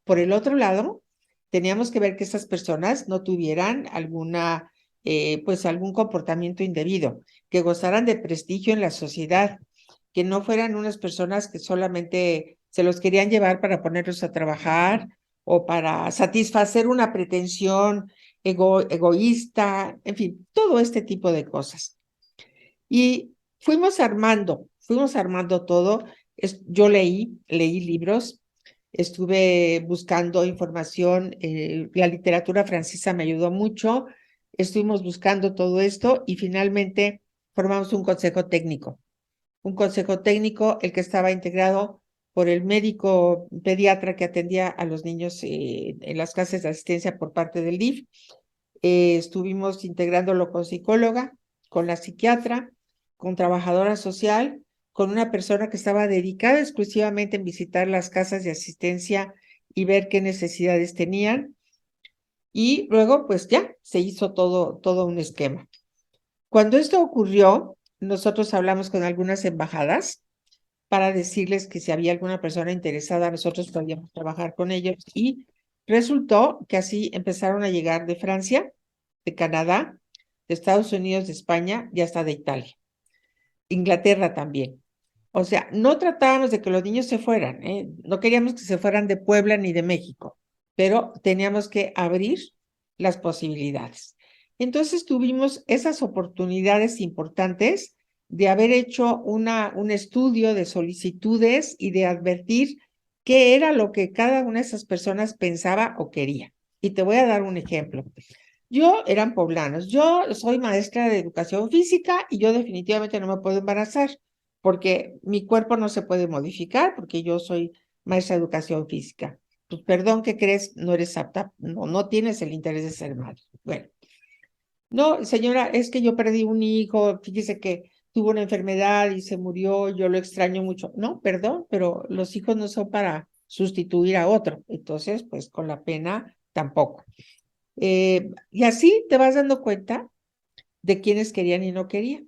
Por el otro lado, teníamos que ver que esas personas no tuvieran pues algún comportamiento indebido, que gozaran de prestigio en la sociedad, que no fueran unas personas que solamente se los querían llevar para ponerlos a trabajar o para satisfacer una pretensión egoísta, en fin, todo este tipo de cosas. Y fuimos armando todo. Yo leí libros, estuve buscando información, la literatura francesa me ayudó mucho, estuvimos buscando todo esto y finalmente formamos un consejo técnico, el que estaba integrado por el médico pediatra que atendía a los niños en las clases de asistencia por parte del DIF. Estuvimos integrándolo con psicóloga, con la psiquiatra, con trabajadora social, con una persona que estaba dedicada exclusivamente en visitar las casas de asistencia y ver qué necesidades tenían. Y luego, pues ya, se hizo todo un esquema. Cuando esto ocurrió, nosotros hablamos con algunas embajadas para decirles que si había alguna persona interesada, nosotros podíamos trabajar con ellos. Y resultó que así empezaron a llegar de Francia, de Canadá, de Estados Unidos, de España y hasta de Italia. Inglaterra también. O sea, no tratábamos de que los niños se fueran, ¿eh? No queríamos que se fueran de Puebla ni de México, pero teníamos que abrir las posibilidades. Entonces tuvimos esas oportunidades importantes de haber hecho un estudio de solicitudes y de advertir qué era lo que cada una de esas personas pensaba o quería. Y te voy a dar un ejemplo. Eran poblanos, yo soy maestra de educación física y yo definitivamente no me puedo embarazar porque mi cuerpo no se puede modificar porque yo soy maestra de educación física. Pues perdón, ¿qué crees? No eres apta, no tienes el interés de ser madre. Bueno, no, señora, es que yo perdí un hijo, fíjese que tuvo una enfermedad y se murió, yo lo extraño mucho. No, perdón, pero los hijos no son para sustituir a otro. Entonces, pues con la pena tampoco. Y así te vas dando cuenta de quiénes querían y no querían.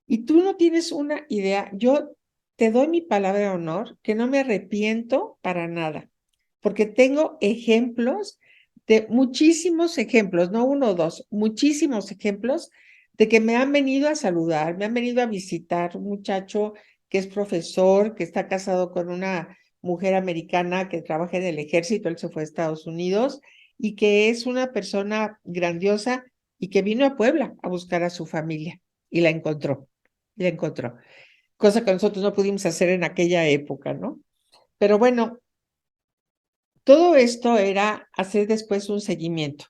Y tú no tienes una idea. Yo te doy mi palabra de honor que no me arrepiento para nada, porque tengo ejemplos de muchísimos ejemplos, no uno o dos, muchísimos ejemplos de que me han venido a saludar, me han venido a visitar un muchacho que es profesor, que está casado con una mujer americana que trabaja en el ejército, él se fue a Estados Unidos y que es una persona grandiosa y que vino a Puebla a buscar a su familia y la encontró, cosa que nosotros no pudimos hacer en aquella época, ¿no? Pero bueno, todo esto era hacer después un seguimiento.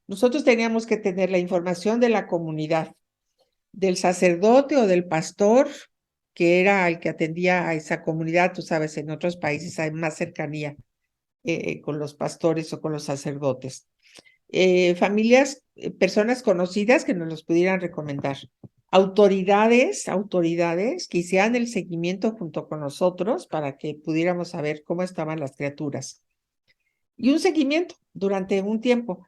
Nosotros teníamos que tener la información de la comunidad, del sacerdote o del pastor, que era el que atendía a esa comunidad, tú sabes, en otros países hay más cercanía. con los pastores o con los sacerdotes. Familias, personas conocidas que nos los pudieran recomendar. Autoridades que hicieran el seguimiento junto con nosotros para que pudiéramos saber cómo estaban las criaturas. Y un seguimiento durante un tiempo.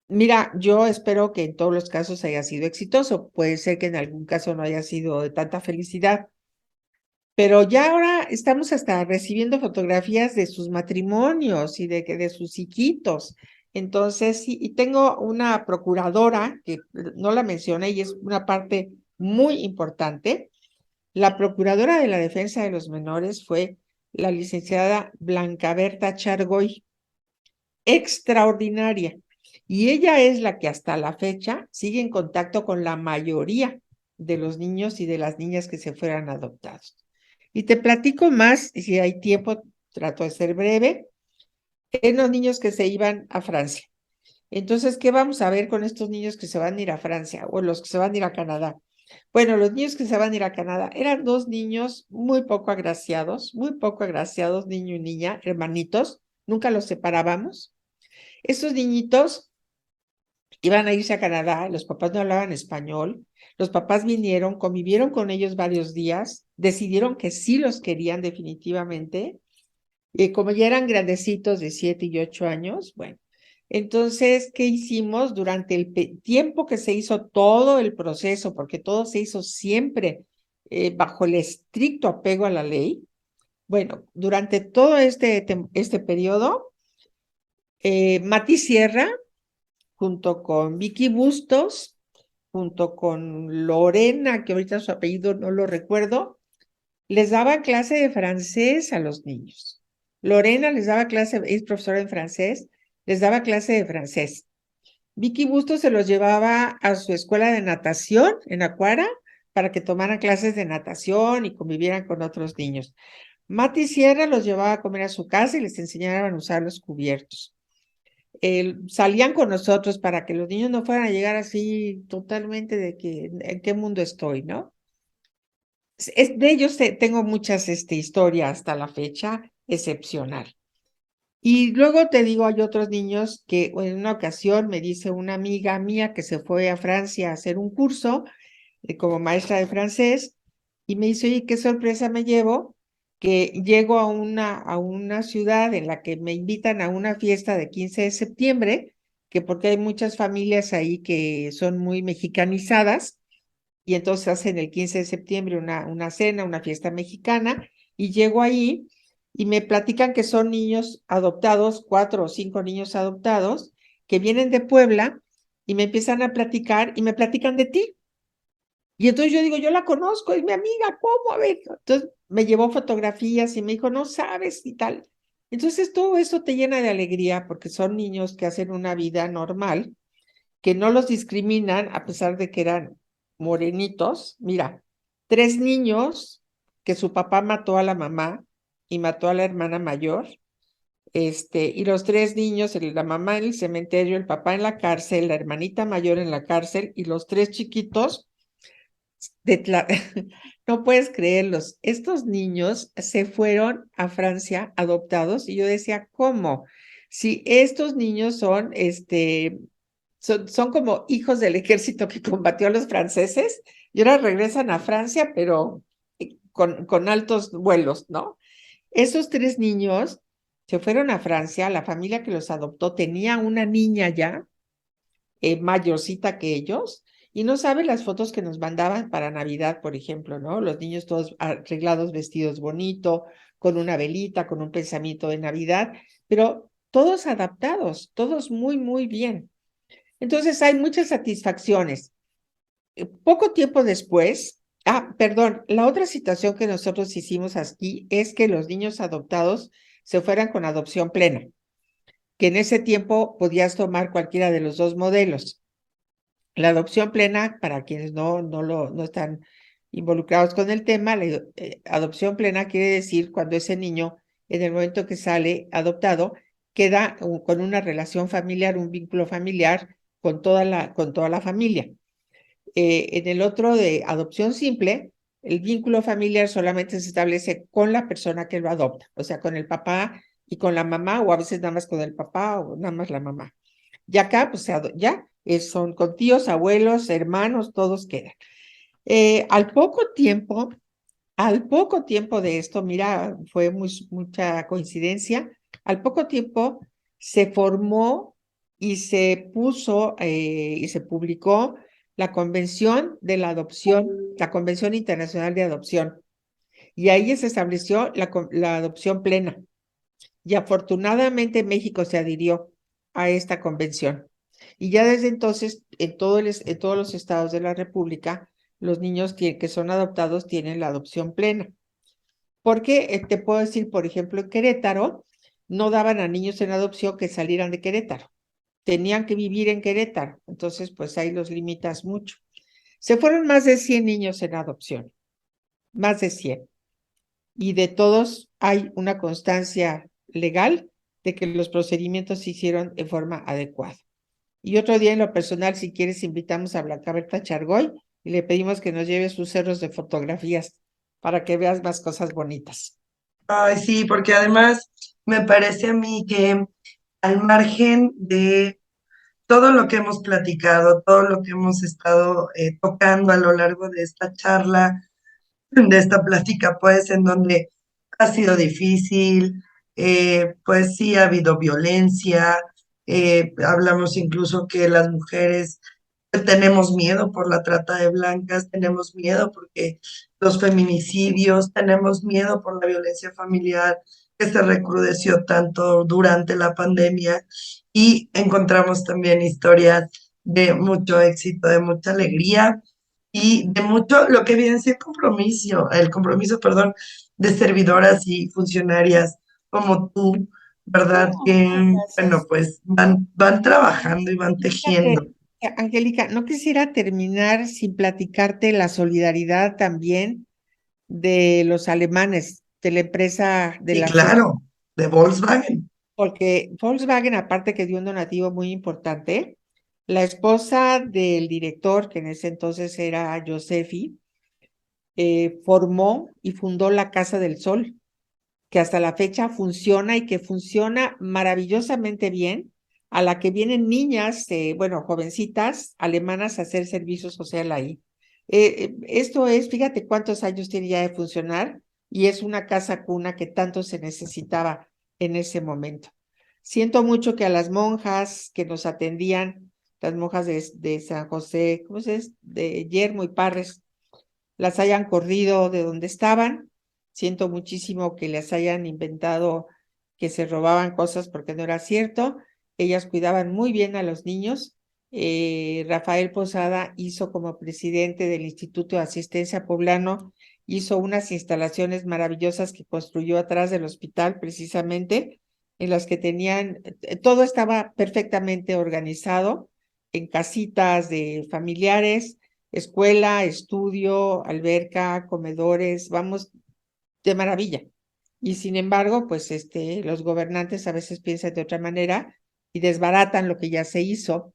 Mira, yo espero que en todos los casos haya sido exitoso. Puede ser que en algún caso no haya sido de tanta felicidad, pero ya ahora estamos hasta recibiendo fotografías de sus matrimonios y de sus hijitos. Entonces, sí, y tengo una procuradora que no la mencioné y es una parte muy importante. La procuradora de la defensa de los menores fue la licenciada Blanca Berta Chargoy, extraordinaria. Y ella es la que hasta la fecha sigue en contacto con la mayoría de los niños y de las niñas que se fueran adoptados. Y te platico más, y si hay tiempo, trato de ser breve, en los niños que se iban a Francia. Entonces, ¿qué vamos a ver con estos niños que se van a ir a Francia o los que se van a ir a Canadá? Bueno, los niños que se van a ir a Canadá eran dos niños muy poco agraciados, niño y niña, hermanitos, nunca los separábamos. Estos niñitos iban a irse a Canadá, los papás no hablaban español, los papás vinieron, convivieron con ellos varios días, decidieron que sí los querían definitivamente, y como ya eran grandecitos de 7 y 8 años, bueno, entonces, ¿qué hicimos durante el tiempo que se hizo todo el proceso? Porque todo se hizo siempre bajo el estricto apego a la ley. Bueno, durante todo este periodo, Mati Sierra, junto con Vicky Bustos, junto con Lorena, que ahorita su apellido no lo recuerdo, les daba clase de francés a los niños. Lorena les daba clase, es profesora en francés, les daba clase de francés. Vicky Bustos se los llevaba a su escuela de natación en Acuara para que tomaran clases de natación y convivieran con otros niños. Mati Sierra los llevaba a comer a su casa y les enseñaban a usar los cubiertos. Salían con nosotros para que los niños no fueran a llegar así totalmente de que en qué mundo estoy, ¿no? De ellos tengo muchas historias hasta la fecha, excepcional. Y luego te digo, hay otros niños que en una ocasión me dice una amiga mía que se fue a Francia a hacer un curso como maestra de francés y me dice, oye, qué sorpresa me llevo, que llego a una ciudad en la que me invitan a una fiesta de 15 de septiembre, que porque hay muchas familias ahí que son muy mexicanizadas y entonces hacen el 15 de septiembre una cena, una fiesta mexicana, y llego ahí y me platican que son niños adoptados, 4 o 5 niños adoptados, que vienen de Puebla y me empiezan a platicar y me platican de ti. Y entonces yo digo, yo la conozco, es mi amiga, ¿cómo? A ver, entonces me llevó fotografías y me dijo, no sabes y tal. Entonces todo eso te llena de alegría porque son niños que hacen una vida normal, que no los discriminan a pesar de que eran morenitos. Mira, 3 niños que su papá mató a la mamá y mató a la hermana mayor, y los 3 niños, la mamá en el cementerio, el papá en la cárcel, la hermanita mayor en la cárcel y los 3 chiquitos no puedes creerlos. Estos niños se fueron a Francia adoptados y yo decía, ¿cómo? Si estos niños son como hijos del ejército que combatió a los franceses y ahora regresan a Francia, pero con altos vuelos, ¿no? Esos 3 niños se fueron a Francia, la familia que los adoptó tenía una niña ya, mayorcita que ellos, y no sabe las fotos que nos mandaban para Navidad, por ejemplo, ¿no? Los niños todos arreglados, vestidos bonito, con una velita, con un pensamiento de Navidad, pero todos adaptados, todos muy, muy bien. Entonces hay muchas satisfacciones. Poco tiempo después, perdón, la otra situación que nosotros hicimos aquí es que los niños adoptados se fueran con adopción plena, que en ese tiempo podías tomar cualquiera de los dos modelos. La adopción plena, para quienes no están involucrados con el tema, la adopción plena quiere decir cuando ese niño, en el momento que sale adoptado, queda con una relación familiar, un vínculo familiar con toda la familia. En el otro de adopción simple, el vínculo familiar solamente se establece con la persona que lo adopta, o sea, con el papá y con la mamá, o a veces nada más con el papá, o nada más la mamá. Y acá, pues ya son con tíos, abuelos, hermanos, todos quedan. Al poco tiempo, al poco tiempo de esto, mira, fue mucha coincidencia, al poco tiempo se formó y se puso y se publicó la Convención de la Adopción, la Convención Internacional de Adopción, y ahí se estableció la adopción plena. Y afortunadamente México se adhirió a esta convención. Y ya desde entonces, en todos los estados de la República, los niños que son adoptados tienen la adopción plena. Porque te puedo decir, por ejemplo, en Querétaro, no daban a niños en adopción que salieran de Querétaro. Tenían que vivir en Querétaro. Entonces, pues ahí los limitas mucho. Se fueron más de 100 niños en adopción, más de 100. Y de todos hay una constancia legal de que los procedimientos se hicieron de forma adecuada. Y otro día en lo personal, si quieres, invitamos a Blanca Berta Chargoy y le pedimos que nos lleve sus cerros de fotografías para que veas más cosas bonitas. Ay, sí, porque además me parece a mí que al margen de todo lo que hemos platicado, todo lo que hemos estado tocando a lo largo de esta charla, de esta plática, pues, en donde ha sido difícil, pues sí ha habido violencia, hablamos incluso que las mujeres tenemos miedo por la trata de blancas, tenemos miedo porque los feminicidios, tenemos miedo por la violencia familiar que se recrudeció tanto durante la pandemia y encontramos también historias de mucho éxito, de mucha alegría y de mucho lo que evidencia el compromiso, perdón, de servidoras y funcionarias como tú, ¿verdad? No, muchas Que, bueno, gracias. pues van trabajando y van tejiendo. Fíjate, Angélica, no quisiera terminar sin platicarte la solidaridad también de los alemanes, de la empresa de Sí, la Fiat, claro, de Volkswagen. porque Volkswagen, aparte que dio un donativo muy importante, la esposa del director, que en ese entonces era Josefi, formó y fundó la Casa del Sol, que hasta la fecha funciona y que funciona maravillosamente bien, a la que vienen niñas, bueno, jovencitas alemanas a hacer servicio social ahí. Esto es, fíjate cuántos años tiene ya de funcionar y es una casa cuna que tanto se necesitaba en ese momento. Siento mucho que a las monjas que nos atendían, las monjas de San José, ¿cómo se es? De Yermo y Parres, las hayan corrido de donde estaban. Siento muchísimo que les hayan inventado que se robaban cosas porque no era cierto. Ellas cuidaban muy bien a los niños. Rafael Posada hizo como presidente del Instituto de Asistencia Poblano, hizo unas instalaciones maravillosas que construyó atrás del hospital precisamente, en las que tenían, todo estaba perfectamente organizado en casitas de familiares, escuela, estudio, alberca, comedores, vamos, de maravilla. Y sin embargo, pues los gobernantes a veces piensan de otra manera y desbaratan lo que ya se hizo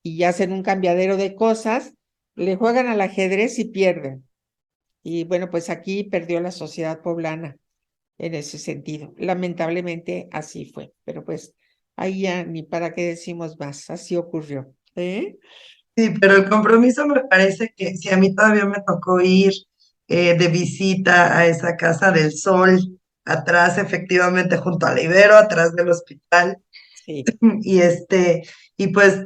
y hacen un cambiadero de cosas, le juegan al ajedrez y pierden. Y bueno, pues aquí perdió la sociedad poblana en ese sentido. Lamentablemente así fue, pero pues ahí ya ni para qué decimos más, así ocurrió. ¿Eh? Sí, pero el compromiso me parece que si a mí todavía me tocó ir de visita a esa Casa del Sol, atrás efectivamente junto al Ibero, atrás del hospital, Sí, y y pues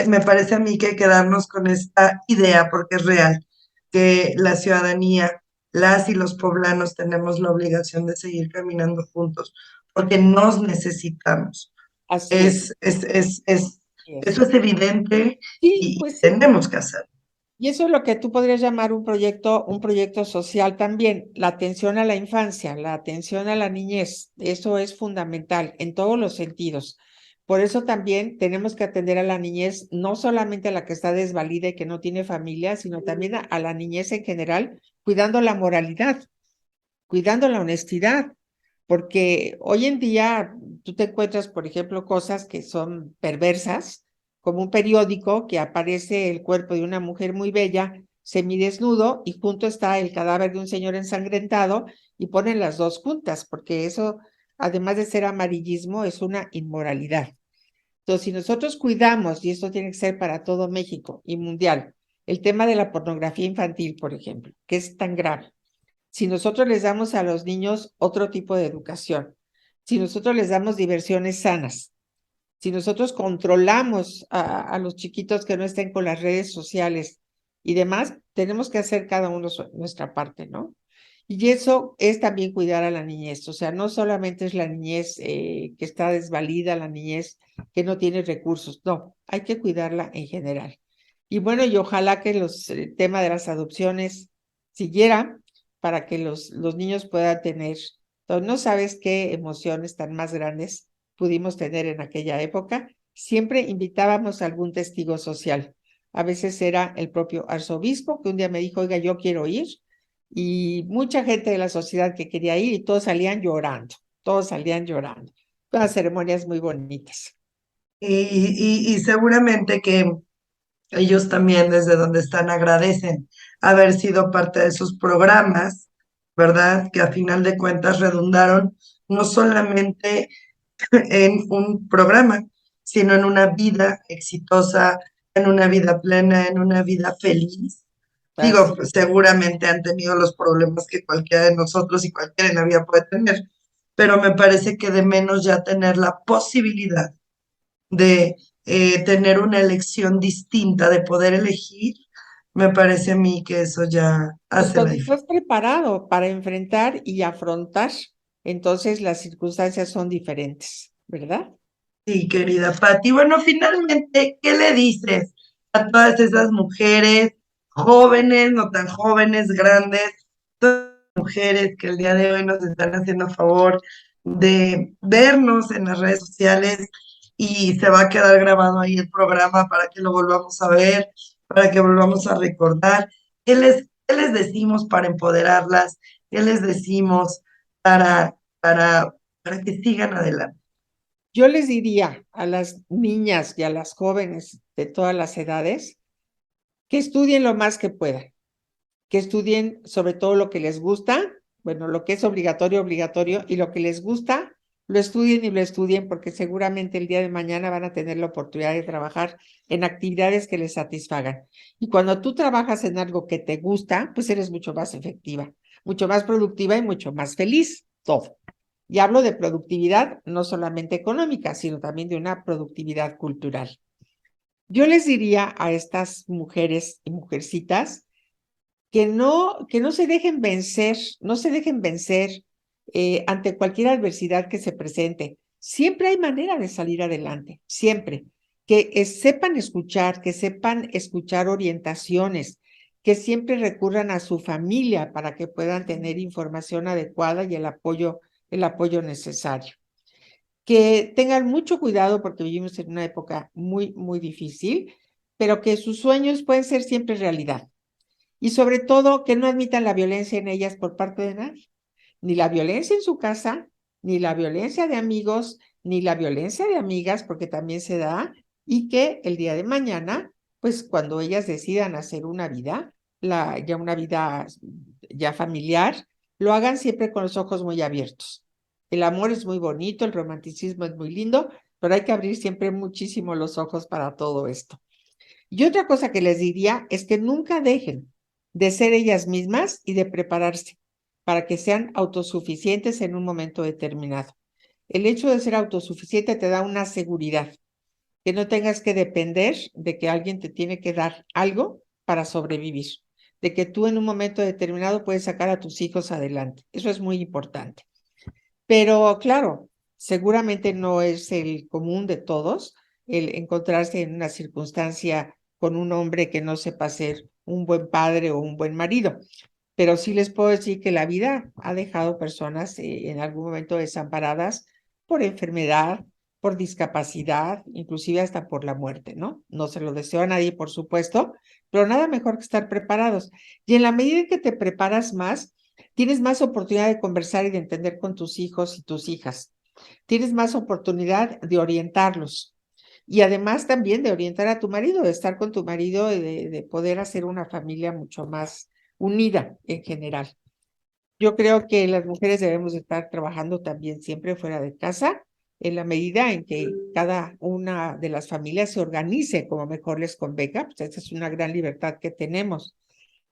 me parece a mí que hay que quedarnos con esta idea porque es real, que la ciudadanía, las y los poblanos tenemos la obligación de seguir caminando juntos, porque nos necesitamos. así es. Eso es evidente Sí, y pues sí. tenemos que hacer. Y eso es lo que tú podrías llamar un proyecto social también, la atención a la infancia, la atención a la niñez. Eso es fundamental en todos los sentidos. Por eso también tenemos que atender a la niñez, no solamente a la que está desvalida y que no tiene familia, sino también a la niñez en general, cuidando la moralidad, cuidando la honestidad, porque hoy en día tú te encuentras, por ejemplo, cosas que son perversas, como un periódico que aparece el cuerpo de una mujer muy bella, semidesnudo, y junto está el cadáver de un señor ensangrentado, y ponen las dos juntas, porque eso además de ser amarillismo, es una inmoralidad. Entonces, si nosotros cuidamos, y esto tiene que ser para todo México y mundial, el tema de la pornografía infantil, por ejemplo, que es tan grave, si nosotros les damos a los niños otro tipo de educación, si nosotros les damos diversiones sanas, si nosotros controlamos a los chiquitos que no estén con las redes sociales y demás, tenemos que hacer cada uno nuestra parte, ¿no? Y eso es también cuidar a la niñez, o sea, no solamente es la niñez que está desvalida, la niñez que no tiene recursos, no, hay que cuidarla en general. Y bueno, y ojalá que el tema de las adopciones siguiera para que los niños puedan tener, no sabes qué emociones tan más grandes pudimos tener en aquella época. Siempre invitábamos a algún testigo social. A veces era el propio arzobispo que un día me dijo, oiga, yo quiero ir, y mucha gente de la sociedad que quería ir y todos salían llorando. Todas ceremonias muy bonitas. Y seguramente que ellos también desde donde están agradecen haber sido parte de sus programas, ¿verdad? Que a final de cuentas redundaron no solamente en un programa, sino en una vida exitosa, en una vida plena, en una vida feliz. Digo, Así. pues, seguramente han tenido los problemas que cualquiera de nosotros y cualquiera en la vida puede tener, pero me parece que de menos ya tener la posibilidad de tener una elección distinta, de poder elegir, me parece a mí que eso ya Pues hace la cuando diferencia. estás preparado para enfrentar y afrontar, entonces las circunstancias son diferentes, ¿verdad? Sí, querida Patti. Bueno, finalmente, ¿qué le dices a todas esas mujeres jóvenes, no tan jóvenes, grandes, todas las mujeres que el día de hoy nos están haciendo favor de vernos en las redes sociales y se va a quedar grabado ahí el programa para que lo volvamos a ver, para que volvamos a recordar? Qué les decimos para empoderarlas? ¿Qué les decimos para, para que sigan adelante? Yo les diría a las niñas y a las jóvenes de todas las edades que estudien lo más que puedan, que estudien sobre todo lo que les gusta, bueno, lo que es obligatorio, obligatorio, y lo que les gusta, lo estudien y lo estudien porque seguramente el día de mañana van a tener la oportunidad de trabajar en actividades que les satisfagan. Y cuando tú trabajas en algo que te gusta, pues eres mucho más efectiva, mucho más productiva y mucho más feliz, todo. Y hablo de productividad no solamente económica, sino también de una productividad cultural. Yo les diría a estas mujeres y mujercitas que no se dejen vencer, no se dejen vencer ante cualquier adversidad que se presente. Siempre hay manera de salir adelante, siempre. Que sepan escuchar, que sepan escuchar orientaciones, que siempre recurran a su familia para que puedan tener información adecuada y el apoyo necesario. Que tengan mucho cuidado porque vivimos en una época muy, muy difícil, pero que sus sueños pueden ser siempre realidad. Y sobre todo, que no admitan la violencia en ellas por parte de nadie. Ni la violencia en su casa, ni la violencia de amigos, ni la violencia de amigas, porque también se da, y que el día de mañana, pues cuando ellas decidan hacer una vida, ya una vida ya familiar, lo hagan siempre con los ojos muy abiertos. El amor es muy bonito, el romanticismo es muy lindo, pero hay que abrir siempre muchísimo los ojos para todo esto. Y otra cosa que les diría es que nunca dejen de ser ellas mismas y de prepararse para que sean autosuficientes en un momento determinado. El hecho de ser autosuficiente te da una seguridad, que no tengas que depender de que alguien te tiene que dar algo para sobrevivir, de que tú en un momento determinado puedes sacar a tus hijos adelante. Eso es muy importante. Pero claro, seguramente no es el común de todos el encontrarse en una circunstancia con un hombre que no sepa ser un buen padre o un buen marido. Pero sí les puedo decir que la vida ha dejado personas en algún momento desamparadas por enfermedad, por discapacidad, inclusive hasta por la muerte, ¿no? No se lo deseo a nadie, por supuesto, pero nada mejor que estar preparados. Y en la medida en que te preparas más, tienes más oportunidad de conversar y de entender con tus hijos y tus hijas. Tienes más oportunidad de orientarlos. Y además también de orientar a tu marido, de estar con tu marido, de poder hacer una familia mucho más unida en general. Yo creo que las mujeres debemos estar trabajando también siempre fuera de casa, en la medida en que cada una de las familias se organice como mejor les convenga, pues esa es una gran libertad que tenemos.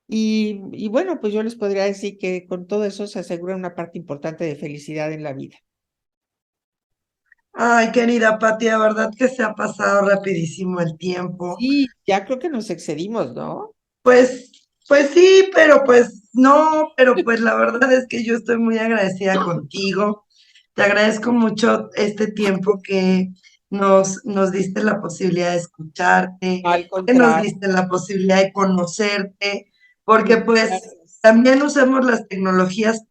Y bueno, pues yo les podría decir que con todo eso se asegura una parte importante de felicidad en la vida. Ay, querida Pati, la verdad que se ha pasado rapidísimo el tiempo. Sí, ya creo que nos excedimos, ¿no? Pues sí, pero pues no, pero pues la verdad es que yo estoy muy agradecida contigo. Te agradezco mucho este tiempo que nos diste la posibilidad de escucharte, Al que nos contrario, diste la posibilidad de conocerte, porque muchas pues gracias. también usemos las tecnologías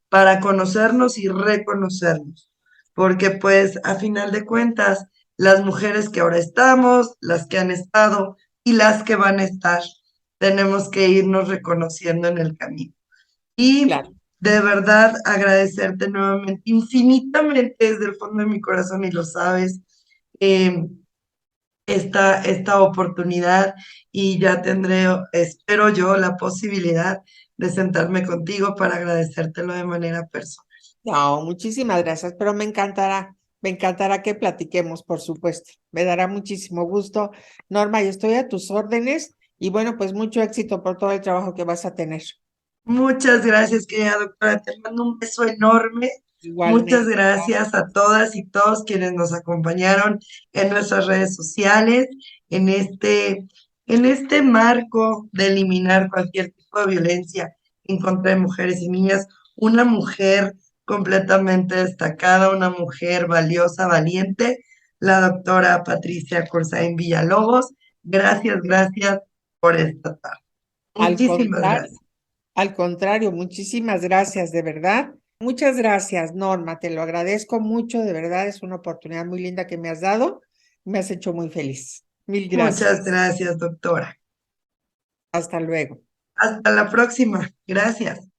para conocernos y reconocernos, porque pues a final de cuentas, las mujeres que ahora estamos, las que han estado, y las que van a estar. Tenemos que irnos reconociendo en el camino. Y Claro, de verdad agradecerte nuevamente, infinitamente desde el fondo de mi corazón, y lo sabes, eh, esta oportunidad, y ya tendré, espero yo, la posibilidad de sentarme contigo para agradecértelo de manera personal. no, muchísimas gracias, pero me encantará que platiquemos, por supuesto. Me dará muchísimo gusto. Norma, y estoy a tus órdenes y bueno, pues mucho éxito por todo el trabajo que vas a tener. Muchas gracias, querida doctora. Te mando un beso enorme. Muchas Igualmente, gracias a gracias. todas y todos quienes nos acompañaron en nuestras redes sociales, en en este marco de eliminar cualquier tipo de violencia en contra de mujeres y niñas. Una mujer completamente destacada, una mujer valiosa, valiente, la doctora Patricia Corsaín Villalobos. Gracias, gracias por esta tarde. Al Muchísimas contrario, gracias. al contrario, muchísimas gracias, de verdad. Muchas gracias, Norma, te lo agradezco mucho, de verdad, es una oportunidad muy linda que me has dado. Me has hecho muy feliz. Mil Muchas gracias. gracias, doctora. Hasta luego. Hasta la próxima. Gracias.